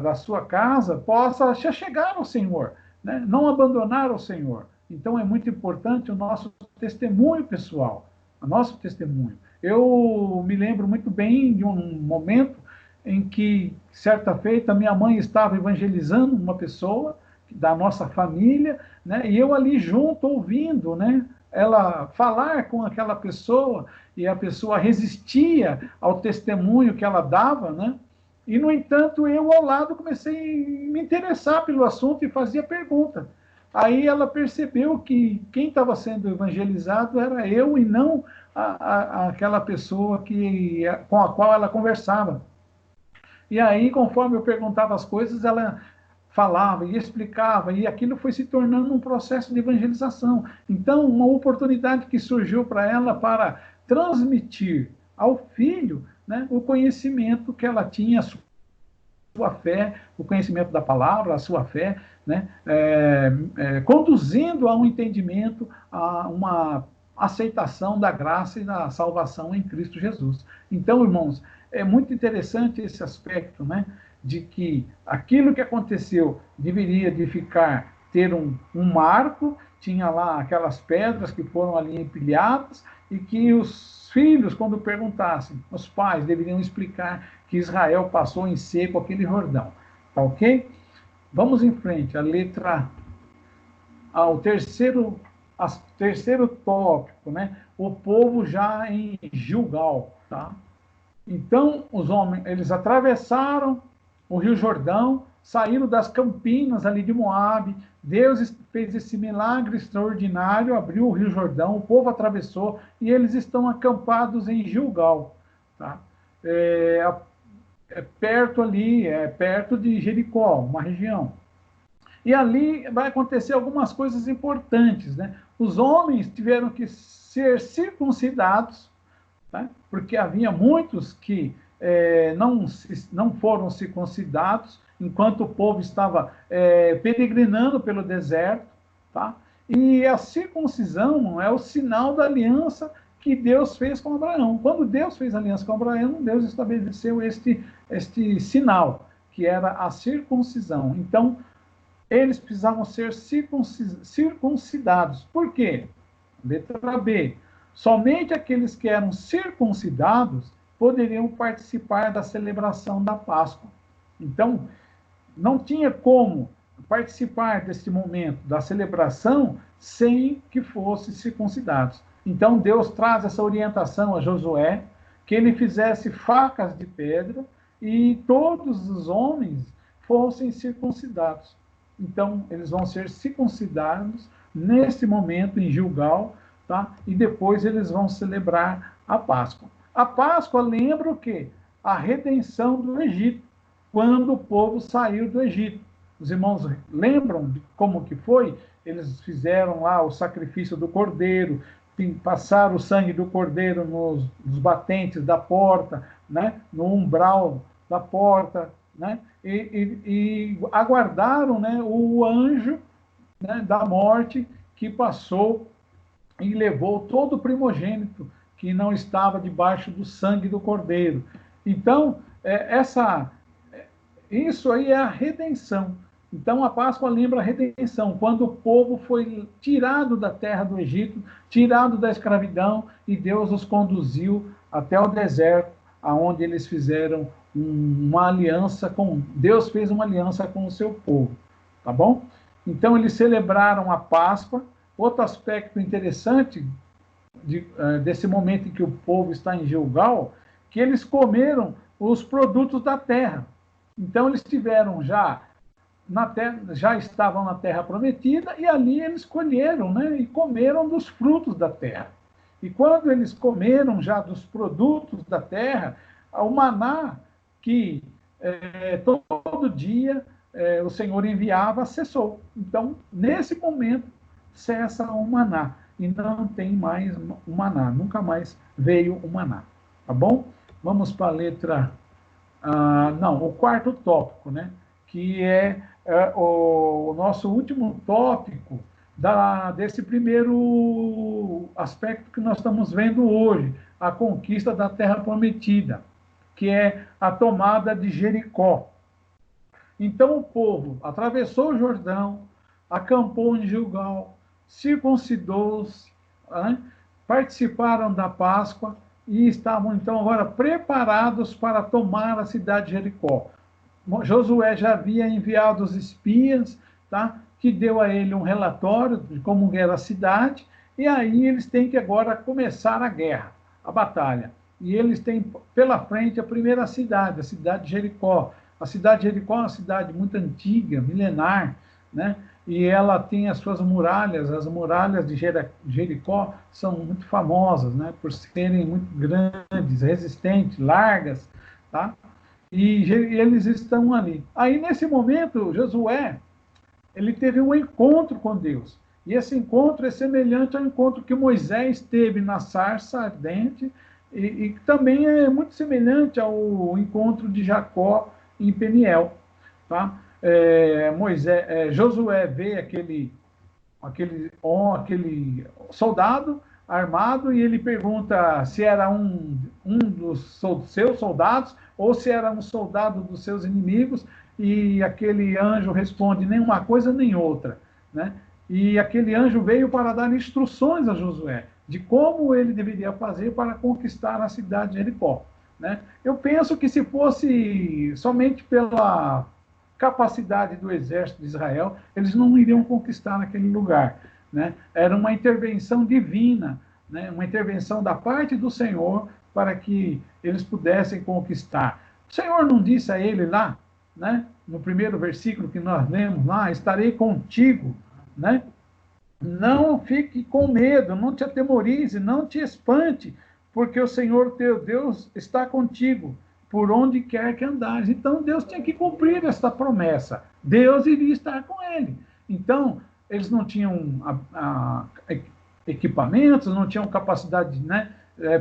da sua casa, possa chegar ao Senhor, né? Não abandonar o Senhor. Então, é muito importante o nosso testemunho pessoal, o nosso testemunho. Eu me lembro muito bem de um momento em que, certa feita, minha mãe estava evangelizando uma pessoa da nossa família, né? E eu ali junto, ouvindo, né? Ela falar com aquela pessoa, e a pessoa resistia ao testemunho que ela dava, né? E, no entanto, eu, ao lado, comecei a me interessar pelo assunto e fazia pergunta. Aí ela percebeu que quem estava sendo evangelizado era eu e não aquela pessoa com a qual ela conversava. E aí, conforme eu perguntava as coisas, ela falava e explicava, e aquilo foi se tornando um processo de evangelização. Então, uma oportunidade que surgiu para ela para transmitir ao filho, né, o conhecimento que ela tinha, a sua fé, o conhecimento da palavra, a sua fé, né, conduzindo a um entendimento, a uma aceitação da graça e da salvação em Cristo Jesus. Então, irmãos, é muito interessante esse aspecto, né, de que aquilo que aconteceu deveria de ter um marco, tinha lá aquelas pedras que foram ali empilhadas, e que os filhos, quando perguntassem, os pais deveriam explicar que Israel passou em seco aquele Jordão. Tá ok? Vamos em frente, a letra ao terceiro tópico, né? O povo já em Gilgal, tá? Então, os homens, eles atravessaram o Rio Jordão, saíram das campinas ali de Moabe. Deus fez esse milagre extraordinário, abriu o Rio Jordão, o povo atravessou e eles estão acampados em Gilgal, tá? Perto ali, perto de Jericó, uma região. E ali vai acontecer algumas coisas importantes, né? Os homens tiveram que ser circuncidados, tá? Porque havia muitos que não foram circuncidados enquanto o povo estava peregrinando pelo deserto, tá? E a circuncisão é o sinal da aliança que Deus fez com Abraão. Quando Deus fez aliança com Abraão, Deus estabeleceu este sinal, que era a circuncisão. Então, eles precisavam ser circuncidados. Por quê? Letra B. Somente aqueles que eram circuncidados poderiam participar da celebração da Páscoa. Então, não tinha como participar desse momento da celebração sem que fossem circuncidados. Então, Deus traz essa orientação a Josué, que ele fizesse facas de pedra e todos os homens fossem circuncidados. Então, eles vão ser circuncidados nesse momento em Gilgal, tá? E depois eles vão celebrar a Páscoa. A Páscoa lembra o quê? A redenção do Egito, quando o povo saiu do Egito. Os irmãos lembram de como que foi? Eles fizeram lá o sacrifício do cordeiro, passaram o sangue do cordeiro nos batentes da porta, né? No umbral da porta, né? E aguardaram, né, o anjo, né, da morte que passou e levou todo o primogênito que não estava debaixo do sangue do cordeiro. Então, isso aí é a redenção. Então, a Páscoa lembra a redenção, quando o povo foi tirado da terra do Egito, tirado da escravidão, e Deus os conduziu até o deserto, aonde eles fizeram uma aliança Deus fez uma aliança com o seu povo, tá bom? Então, eles celebraram a Páscoa. Outro aspecto interessante desse momento em que o povo está em Gilgal, que eles comeram os produtos da terra. Então, eles tiveram já estavam na terra prometida, e ali eles colheram, né, e comeram dos frutos da terra. E quando eles comeram já dos produtos da terra, o maná que todo dia o Senhor enviava cessou. Então, nesse momento, cessa o maná, e não tem mais o maná, nunca mais veio o maná, tá bom? Vamos para a letra... o quarto tópico, né, que é o nosso último tópico desse primeiro aspecto que nós estamos vendo hoje, a conquista da Terra Prometida, que é a tomada de Jericó. Então o povo atravessou o Jordão, acampou em Gilgal, circuncidou-se, né, participaram da Páscoa e estavam então agora preparados para tomar a cidade de Jericó. Josué já havia enviado os espias, tá? Que deu a ele um relatório de como era a cidade, e aí eles têm que agora começar a guerra, a batalha. E eles têm pela frente a primeira cidade, a cidade de Jericó. A cidade de Jericó é uma cidade muito antiga, milenar, né? E ela tem as suas muralhas. As muralhas de Jericó são muito famosas, né? Por serem muito grandes, resistentes, largas, tá? e eles estão ali. Aí, nesse momento, Josué, ele teve um encontro com Deus. E esse encontro é semelhante ao encontro que Moisés teve na sarça ardente, e também é muito semelhante ao encontro de Jacó em Peniel. Tá? Josué vê aquele soldado armado, e ele pergunta se era um dos seus soldados ou se era um soldado dos seus inimigos, e aquele anjo responde nem uma coisa nem outra, né? E aquele anjo veio para dar instruções a Josué de como ele deveria fazer para conquistar a cidade de Jericó, né? Eu penso que se fosse somente pela capacidade do exército de Israel, eles não iriam conquistar aquele lugar, né? Era uma intervenção divina, né? Uma intervenção da parte do Senhor para que eles pudessem conquistar. O Senhor não disse a ele lá, né? No primeiro versículo que nós lemos lá, estarei contigo, né? Não fique com medo, não te atemorize, não te espante, porque o Senhor teu Deus está contigo por onde quer que andares. Então, Deus tinha que cumprir essa promessa. Deus iria estar com ele. Então, eles não tinham equipamentos, não tinham capacidade, né,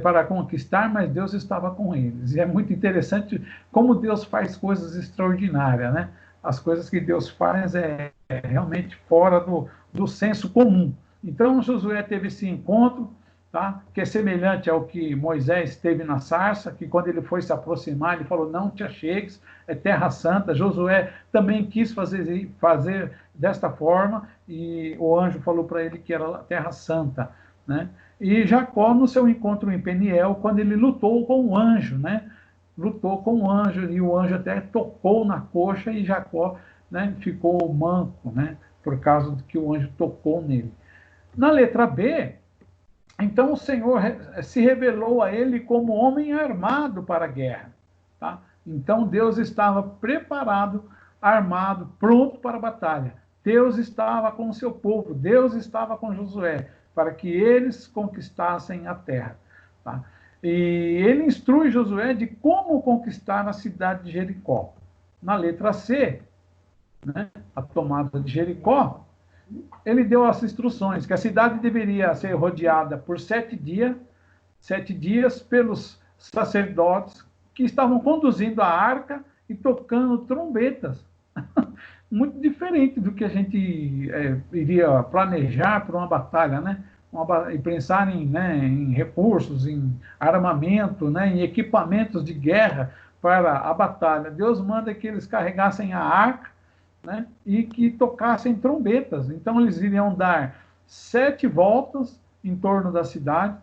para conquistar, mas Deus estava com eles. E é muito interessante como Deus faz coisas extraordinárias, né? As coisas que Deus faz é realmente fora do senso comum. Então, Josué teve esse encontro, tá? Que é semelhante ao que Moisés teve na sarça, que quando ele foi se aproximar, ele falou, não te achegues, é terra santa. Josué também quis fazer desta forma, e o anjo falou para ele que era terra santa, né? E Jacó, no seu encontro em Peniel, quando ele lutou com o anjo, né? Lutou com o anjo, e o anjo até tocou na coxa, e Jacó, né, ficou manco, né? Por causa de que o anjo tocou nele. Na letra B, então o Senhor se revelou a ele como homem armado para a guerra. Tá? Então Deus estava preparado, armado, pronto para a batalha. Deus estava com o seu povo, Deus estava com Josué, para que eles conquistassem a terra. Tá? E ele instrui Josué de como conquistar a cidade de Jericó. Na letra C, né, a tomada de Jericó, ele deu as instruções que a cidade deveria ser rodeada por 7 dias pelos sacerdotes que estavam conduzindo a arca e tocando trombetas. Muito diferente do que a gente iria planejar para uma batalha, né? E pensar em recursos, em armamento, né? Em equipamentos de guerra para a batalha. Deus manda que eles carregassem a arca, né, e que tocassem trombetas. Então, eles iriam dar 7 voltas em torno da cidade.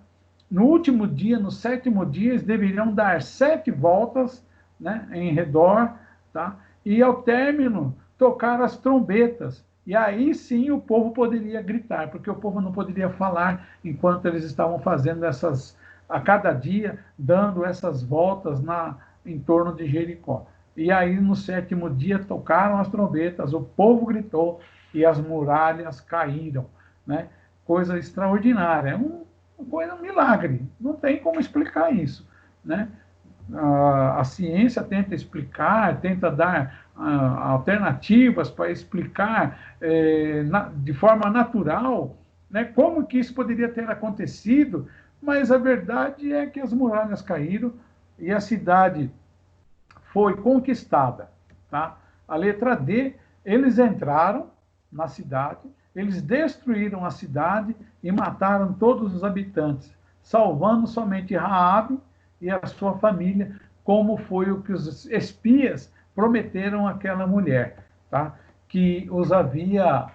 No último dia, no 7º dia, eles deveriam dar 7 voltas, né, em redor, tá? E ao término, tocar as trombetas. E aí sim o povo poderia gritar, porque o povo não poderia falar enquanto eles estavam fazendo a cada dia, dando essas voltas em torno de Jericó. E aí, no 7º dia, tocaram as trombetas, o povo gritou e as muralhas caíram, né? Coisa extraordinária, um milagre, não tem como explicar isso, né? A ciência tenta explicar, tenta dar alternativas para explicar de forma natural, né, como que isso poderia ter acontecido, mas a verdade é que as muralhas caíram e a cidade foi conquistada, tá? A letra D, eles entraram na cidade, eles destruíram a cidade e mataram todos os habitantes, salvando somente Raabe e a sua família, como foi o que os espias prometeram àquela mulher, tá? Que os havia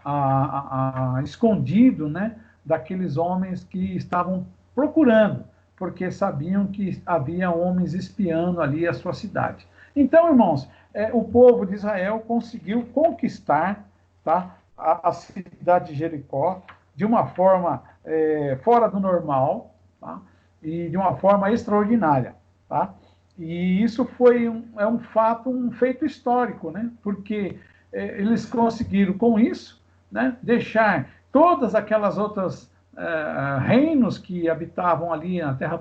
escondido, né, daqueles homens que estavam procurando, porque sabiam que havia homens espiando ali a sua cidade. Então, irmãos, o povo de Israel conseguiu conquistar, tá, a cidade de Jericó de uma forma fora do normal, tá, e de uma forma extraordinária. Tá? E isso foi um feito histórico, né? Porque eles conseguiram, com isso, né, deixar todas aquelas outras reinos que habitavam ali na Terra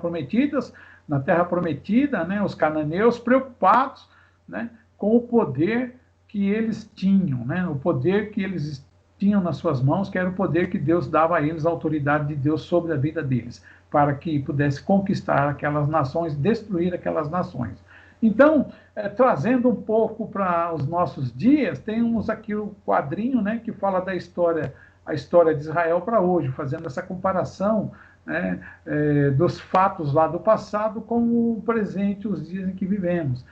Prometida, né, os cananeus, preocupados, né, com o poder que eles tinham, né, o poder que eles tinham nas suas mãos, que era o poder que Deus dava a eles, a autoridade de Deus sobre a vida deles, para que pudesse conquistar aquelas nações, destruir aquelas nações. Então, trazendo um pouco para os nossos dias, temos aqui o quadrinho, né, que fala da história, a história de Israel para hoje, fazendo essa comparação, né, dos fatos lá do passado com o presente, os dias em que vivemos.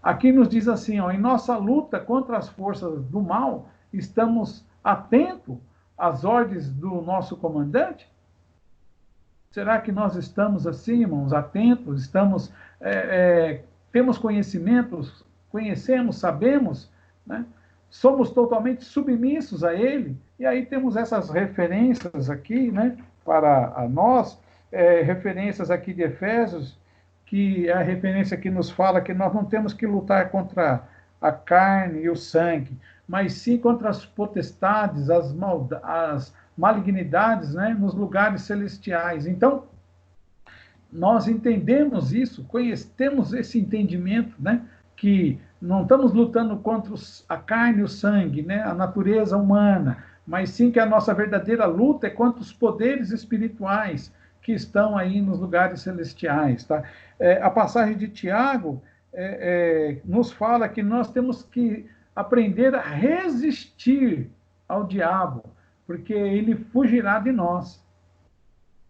Aqui nos diz assim, ó, em nossa luta contra as forças do mal, estamos atentos às ordens do nosso comandante? Será que nós estamos assim, irmãos, atentos? Estamos, temos conhecimentos, conhecemos, sabemos, né? Somos totalmente submissos a ele? E aí temos essas referências aqui, né, para a nós, referências aqui de Efésios, que é a referência que nos fala que nós não temos que lutar contra a carne e o sangue, mas sim contra as potestades, as malignidades, né, nos lugares celestiais. Então, nós entendemos isso, temos esse entendimento, né, que não estamos lutando contra a carne e o sangue, né, a natureza humana, mas sim que a nossa verdadeira luta é contra os poderes espirituais que estão aí nos lugares celestiais. Tá? A passagem de Tiago nos fala que nós temos que aprender a resistir ao diabo, porque ele fugirá de nós.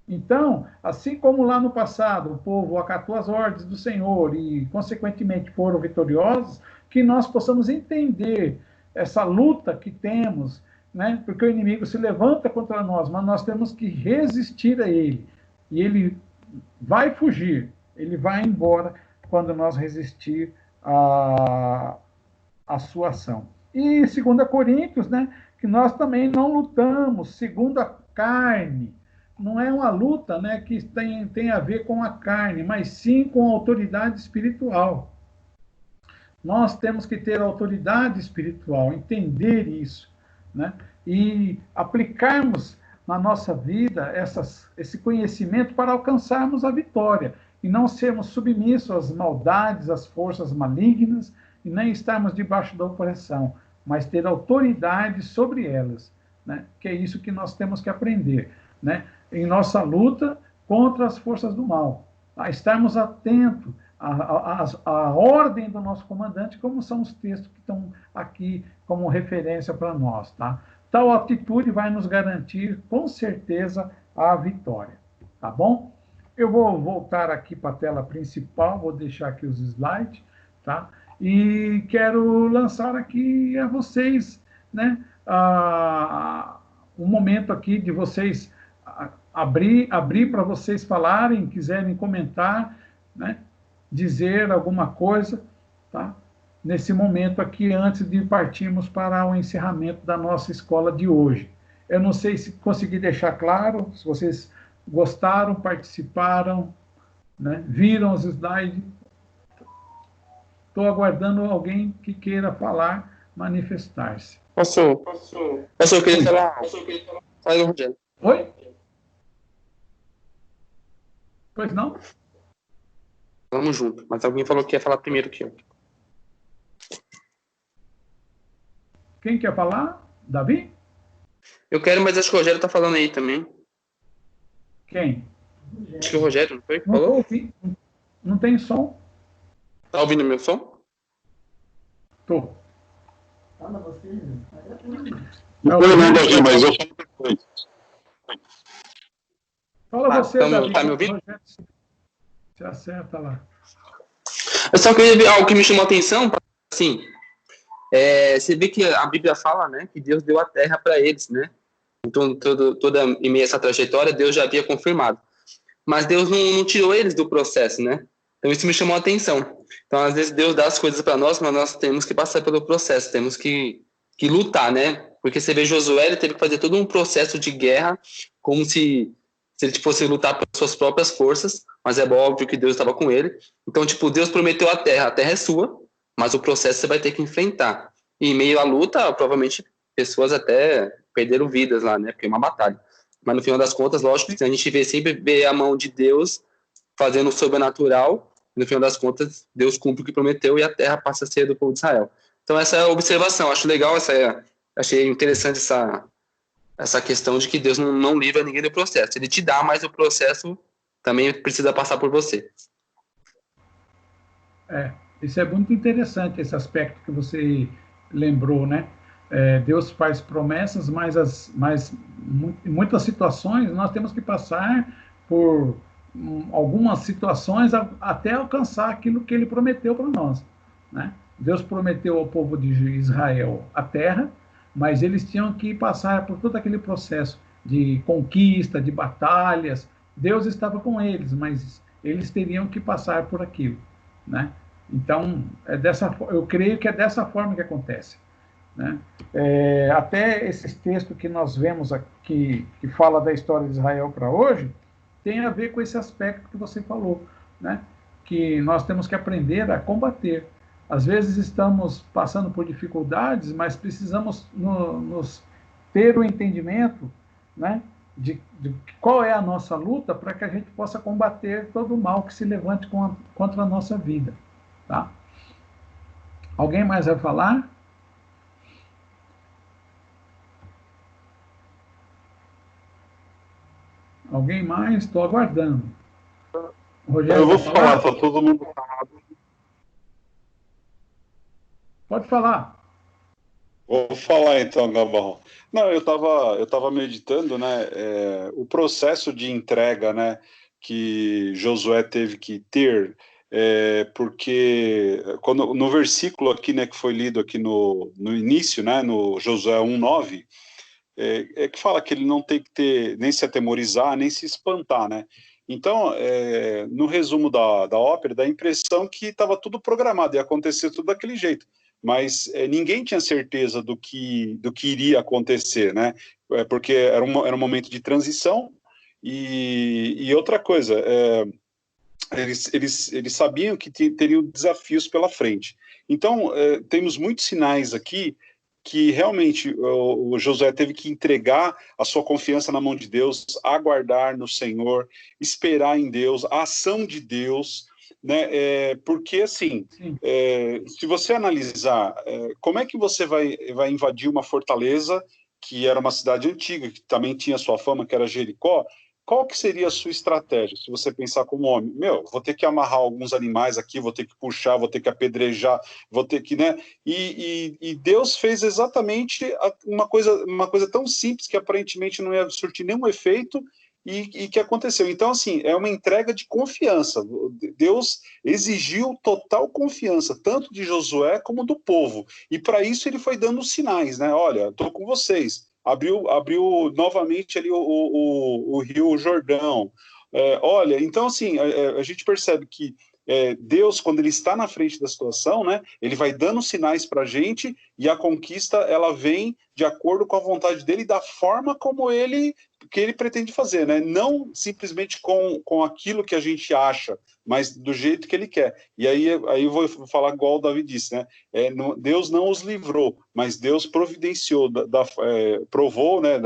Então, assim como lá no passado o povo acatou as ordens do Senhor e, consequentemente, foram vitoriosos, que nós possamos entender essa luta que temos, né? Porque o inimigo se levanta contra nós, mas nós temos que resistir a ele. E ele vai fugir, ele vai embora quando nós resistir à sua ação. E 2 Coríntios, né? Que nós também não lutamos segundo a carne. Não é uma luta, né, que tem a ver com a carne, mas sim com a autoridade espiritual. Nós temos que ter autoridade espiritual, entender isso, né, e aplicarmos na nossa vida esse conhecimento para alcançarmos a vitória e não sermos submissos às maldades, às forças malignas e nem estarmos debaixo da opressão, mas ter autoridade sobre elas, né, que é isso que nós temos que aprender, né, em nossa luta contra as forças do mal. A estarmos atentos à ordem do nosso comandante, como são os textos que estão aqui como referência para nós. Tá? Tal atitude vai nos garantir, com certeza, a vitória. Tá bom? Eu vou voltar aqui para a tela principal, vou deixar aqui os slides, tá? E quero lançar aqui a vocês, né, um momento aqui de vocês abrir para vocês falarem, quiserem comentar, né, dizer alguma coisa, tá? Nesse momento aqui, antes de partirmos para o encerramento da nossa escola de hoje. Eu não sei se consegui deixar claro, se vocês gostaram, participaram, né, viram os slides. Estou aguardando alguém que queira falar, manifestar-se. Posso, eu queria falar. Fala, Rogério. Oi? Pois não? Vamos junto, mas alguém falou que ia falar primeiro que eu. Quem quer falar? Davi? Eu quero, mas acho que o Rogério tá falando aí também. Quem? Acho que o Rogério, não foi? Não Falou? ouvi. Não tem som? Tá ouvindo meu som? Tô. Fala você. Não foi nada aqui, mas eu falo depois. Fala você, então, Davi. tá me ouvindo? Você acerta lá. Eu só queria ver algo que me chamou a atenção, assim, você vê que a Bíblia fala, né, que Deus deu a terra para eles, né? Então, toda em meio a essa trajetória, Deus já havia confirmado. Mas Deus não tirou eles do processo, né? Então, isso me chamou a atenção. Então, às vezes, Deus dá as coisas para nós, mas nós temos que passar pelo processo, temos que lutar, né? Porque você vê Josué, ele teve que fazer todo um processo de guerra, como se ele fosse lutar pelas suas próprias forças, mas é óbvio que Deus estava com ele. Então, Deus prometeu a terra é sua, mas o processo você vai ter que enfrentar. E em meio à luta, provavelmente, pessoas até perderam vidas lá, né? Porque é uma batalha. Mas no final das contas, lógico, a gente sempre vê a mão de Deus fazendo o sobrenatural no final das contas, Deus cumpre o que prometeu e a terra passa a ser do povo de Israel. Então, essa é a observação. Acho legal, achei interessante essa questão de que Deus não livra ninguém do processo. Ele te dá, mas o processo também precisa passar por você. Isso é muito interessante, esse aspecto que você lembrou, né? Deus faz promessas, mas em muitas situações nós temos que passar por algumas situações até alcançar aquilo que ele prometeu para nós, né? Deus prometeu ao povo de Israel a terra, mas eles tinham que passar por todo aquele processo de conquista, de batalhas. Deus estava com eles, mas eles teriam que passar por aquilo, né? Então, eu creio que é dessa forma que acontece, né? Até esse texto que nós vemos aqui, que fala da história de Israel para hoje, tem a ver com esse aspecto que você falou, né? Que nós temos que aprender a combater. Às vezes estamos passando por dificuldades, mas precisamos nos ter o entendimento, né, de qual é a nossa luta para que a gente possa combater todo o mal que se levante contra a nossa vida. Tá? Alguém mais vai falar? Alguém mais? Estou aguardando. Rogério, eu vou falar, está todo mundo falando. Pode falar. Vou falar então, Gabão. Não, eu tava meditando, né, o processo de entrega, né, que Josué teve que ter, porque no versículo aqui, né, que foi lido aqui no início, né, no Josué 1:9, que fala que ele não tem que ter, nem se atemorizar, nem se espantar, né? Então, no resumo da ópera, dá a impressão que estava tudo programado, ia acontecer tudo daquele jeito. Mas ninguém tinha certeza do que iria acontecer, né? Porque era um momento de transição e outra coisa, eles sabiam que teriam desafios pela frente. Então, temos muitos sinais aqui que realmente o Josué teve que entregar a sua confiança na mão de Deus, aguardar no Senhor, esperar em Deus, a ação de Deus, né? Porque, assim, se você analisar, como é que você vai invadir uma fortaleza que era uma cidade antiga, que também tinha sua fama, que era Jericó? Qual que seria a sua estratégia, se você pensar como homem? Vou ter que amarrar alguns animais aqui, vou ter que puxar, vou ter que apedrejar, vou ter que, né? E Deus fez exatamente uma coisa tão simples que aparentemente não ia surtir nenhum efeito e que aconteceu. Então, assim, é uma entrega de confiança. Deus exigiu total confiança, tanto de Josué como do povo. E para isso ele foi dando sinais, né? Olha, estou com vocês. Abriu novamente ali o Rio Jordão. Olha, então, assim, a gente percebe que Deus, quando ele está na frente da situação, né, ele vai dando sinais para a gente e a conquista, ela vem de acordo com a vontade dele, da forma como que ele pretende fazer, né? Não simplesmente com aquilo que a gente acha, mas do jeito que ele quer. E aí eu vou falar igual o Davi disse, né? Deus não os livrou, mas Deus providenciou, provou, né?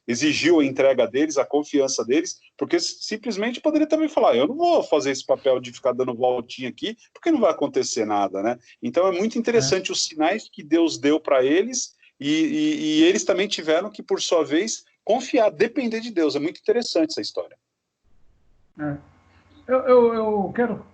Exigiu a entrega deles, a confiança deles, porque simplesmente poderia também falar, eu não vou fazer esse papel de ficar dando voltinha aqui, porque não vai acontecer nada, né? Então é muito interessante os sinais que Deus deu para eles, e eles também tiveram que, por sua vez, confiar, depender de Deus. É muito interessante essa história. Eu quero,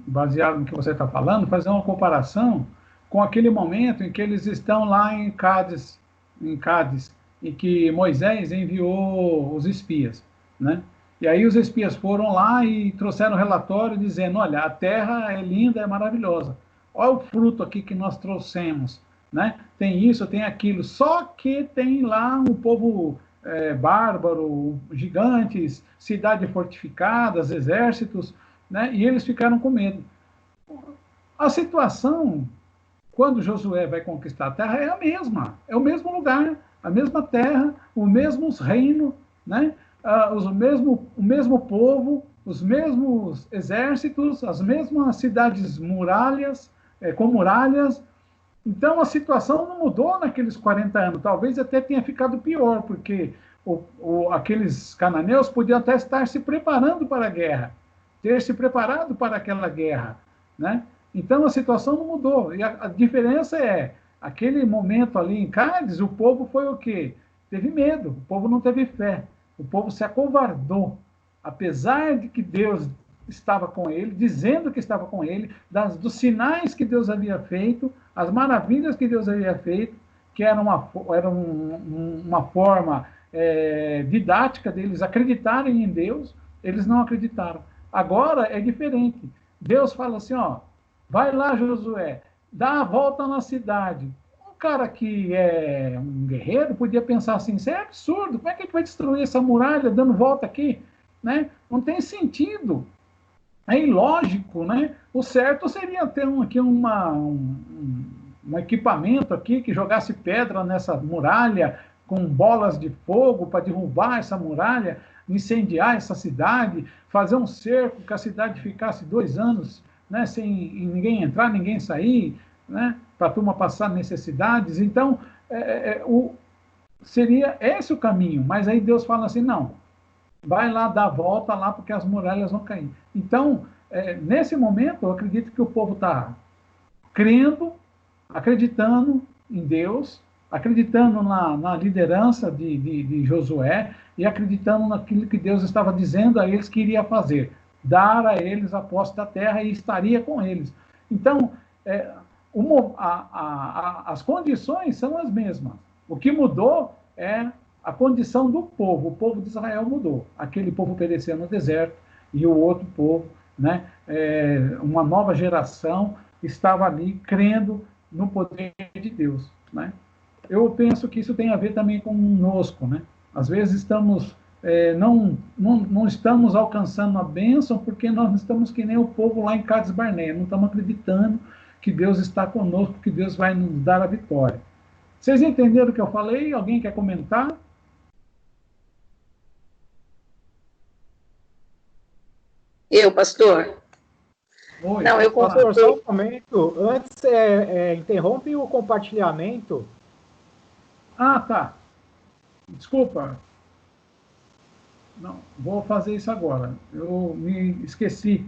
baseado no que você está falando, fazer uma comparação com aquele momento em que eles estão lá em Cádiz, em que Moisés enviou os espias, né? E aí os espias foram lá e trouxeram um relatório dizendo, olha, a terra é linda, é maravilhosa. Olha o fruto aqui que nós trouxemos, né? Tem isso, tem aquilo. Só que tem lá um povo bárbaro, gigantes, cidades fortificadas, exércitos, né? E eles ficaram com medo. A situação, quando Josué vai conquistar a terra, é a mesma. É o mesmo lugar, a mesma terra, os mesmos reinos, né? O mesmo povo, os mesmos exércitos, as mesmas cidades com muralhas. Então, a situação não mudou naqueles 40 anos. Talvez até tenha ficado pior, porque aqueles cananeus podiam até estar se preparando para a guerra, ter se preparado para aquela guerra, né? Então a situação não mudou. E a diferença é, aquele momento ali em Cádiz, o povo foi o quê? Teve medo, o povo não teve fé, o povo se acovardou, apesar de que Deus estava com ele, dizendo que estava com ele, dos sinais que Deus havia feito, as maravilhas que Deus havia feito, que era uma forma didática deles acreditarem em Deus, eles não acreditaram. Agora é diferente. Deus fala assim, ó, vai lá, Josué, dá a volta na cidade. Um cara que é um guerreiro podia pensar assim, isso é absurdo, como é que a gente vai destruir essa muralha dando volta aqui? Né? Não tem sentido. É ilógico, né? O certo seria ter um equipamento aqui que jogasse pedra nessa muralha com bolas de fogo para derrubar essa muralha, incendiar essa cidade, fazer um cerco que a cidade ficasse 2 anos, né, sem ninguém entrar, ninguém sair, né, para a turma passar necessidades. Então, seria esse o caminho. Mas aí Deus fala assim, não, vai lá dar a volta lá porque as muralhas vão cair. Então, nesse momento, eu acredito que o povo está crendo, acreditando em Deus, acreditando na liderança de Josué e acreditando naquilo que Deus estava dizendo a eles que iria fazer, dar a eles a posse da terra e estaria com eles. Então, as condições são as mesmas. O que mudou é a condição do povo. O povo de Israel mudou. Aquele povo pereceu no deserto e o outro povo, né, uma nova geração, estava ali crendo no poder de Deus, né? Eu penso que isso tem a ver também conosco, né? Às vezes estamos não estamos alcançando a bênção porque nós não estamos que nem o povo lá em Cádiz Barneia, não estamos acreditando que Deus está conosco, que Deus vai nos dar a vitória. Vocês entenderam o que eu falei? Alguém quer comentar? Eu, pastor? Oi, Não, eu Pastor, só concordei. um momento. Antes, interrompe o compartilhamento. Ah, tá. Desculpa. Não, vou fazer isso agora. Eu me esqueci.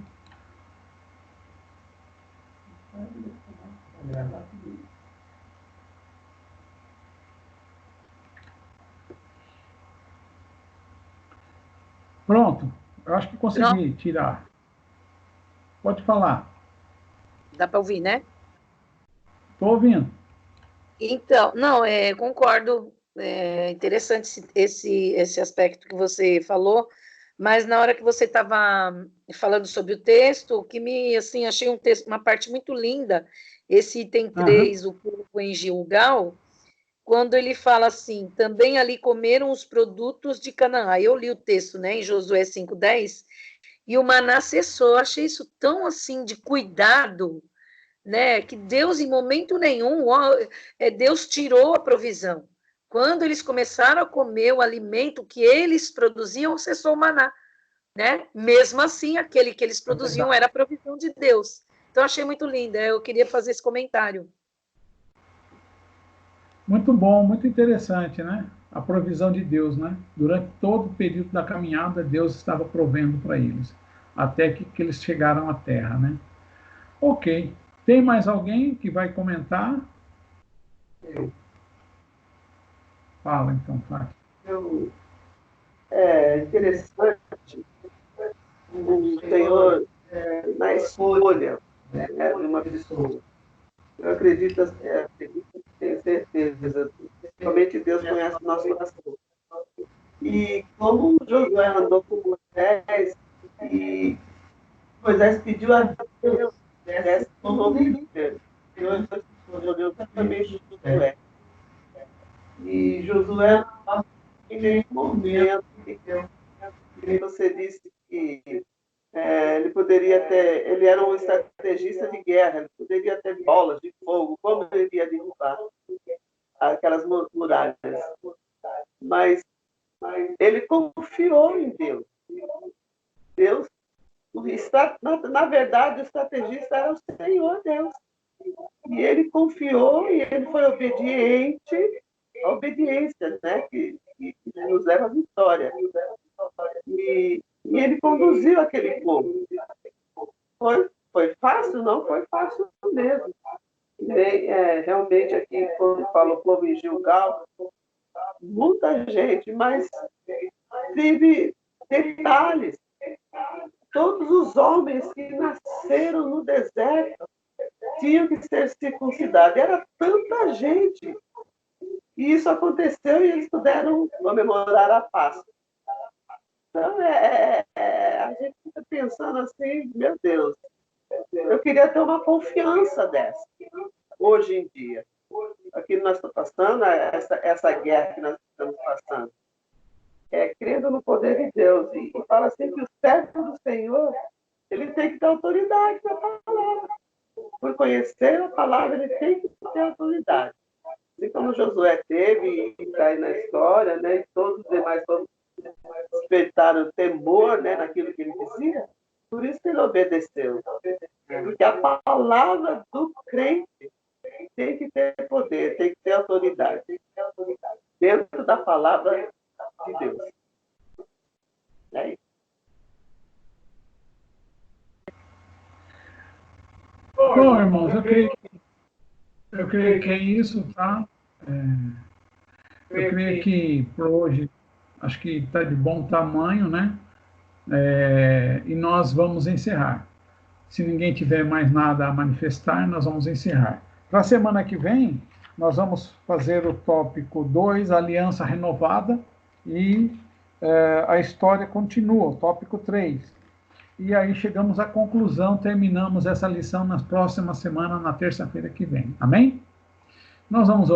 Pronto. Eu acho que consegui tirar. Pode falar. Dá para ouvir, né? Estou ouvindo. Então, não, concordo. É interessante esse aspecto que você falou, mas na hora que você estava falando sobre o texto, o que me, assim, achei um texto, uma parte muito linda, esse item 3, o povo em Gilgal, quando ele fala assim, também ali comeram os produtos de Canaã. Eu li o texto, né, em Josué 5:10, e o maná cessou. Eu achei isso tão, assim, de cuidado, né, que Deus, em momento nenhum, Deus tirou a provisão. Quando eles começaram a comer o alimento que eles produziam, cessou o maná, né? Mesmo assim, aquele que eles produziam era a provisão de Deus. Então, achei muito linda. Eu queria fazer esse comentário. Muito bom, muito interessante, né? A provisão de Deus, né? Durante todo o período da caminhada, Deus estava provendo para eles, até que eles chegaram à terra, né? Ok. Tem mais alguém que vai comentar? Fala, então, Fátima. É interessante o Senhor na escolha, né, de uma pessoa. Eu acredito, tenho certeza, somente Deus conhece o nosso coração. E como Josué andou com Moisés, e Moisés pediu a Deus, né, tornou líder. Deus escolheu também Josué. E Josué, em nenhum momento, que você disse que ele poderia ter, ele era um estrategista de guerra, ele poderia ter bolas de fogo, como ele iria derrubar aquelas muralhas. Mas ele confiou em Deus. Deus, na verdade, o estrategista era o Senhor Deus. E ele confiou e ele foi obediente, a obediência, né, que nos leva à vitória. E ele conduziu aquele povo. foi fácil? Não foi fácil mesmo. Realmente aqui, quando fala o povo em Gilgal, muita gente, mas teve detalhes. Todos os homens que nasceram no deserto tinham que ser circuncidados. Era tanta gente. E isso aconteceu e eles puderam comemorar a Páscoa. Então, a gente fica pensando assim, meu Deus, eu queria ter uma confiança dessa, hoje em dia. Aqui nós estamos passando, essa guerra que nós estamos passando, crendo no poder de Deus. E fala assim que o servo do Senhor, ele tem que ter autoridade na palavra. Por conhecer a palavra, ele tem que ter autoridade. Assim como Josué teve, e está aí na história, né, e todos os demais todos despertaram temor, né, naquilo que ele dizia, por isso que ele obedeceu. Porque a palavra do crente tem que ter poder, tem que ter autoridade. Dentro da palavra de Deus. É isso. Bom, irmãos, eu creio que é isso, tá? Eu creio que por hoje, acho que está de bom tamanho, né? E nós vamos encerrar. Se ninguém tiver mais nada a manifestar, nós vamos encerrar. Para a semana que vem, nós vamos fazer o tópico 2, Aliança Renovada, e a história continua, o tópico 3. E aí chegamos à conclusão, terminamos essa lição na próxima semana, na terça-feira que vem. Amém? Nós vamos orar.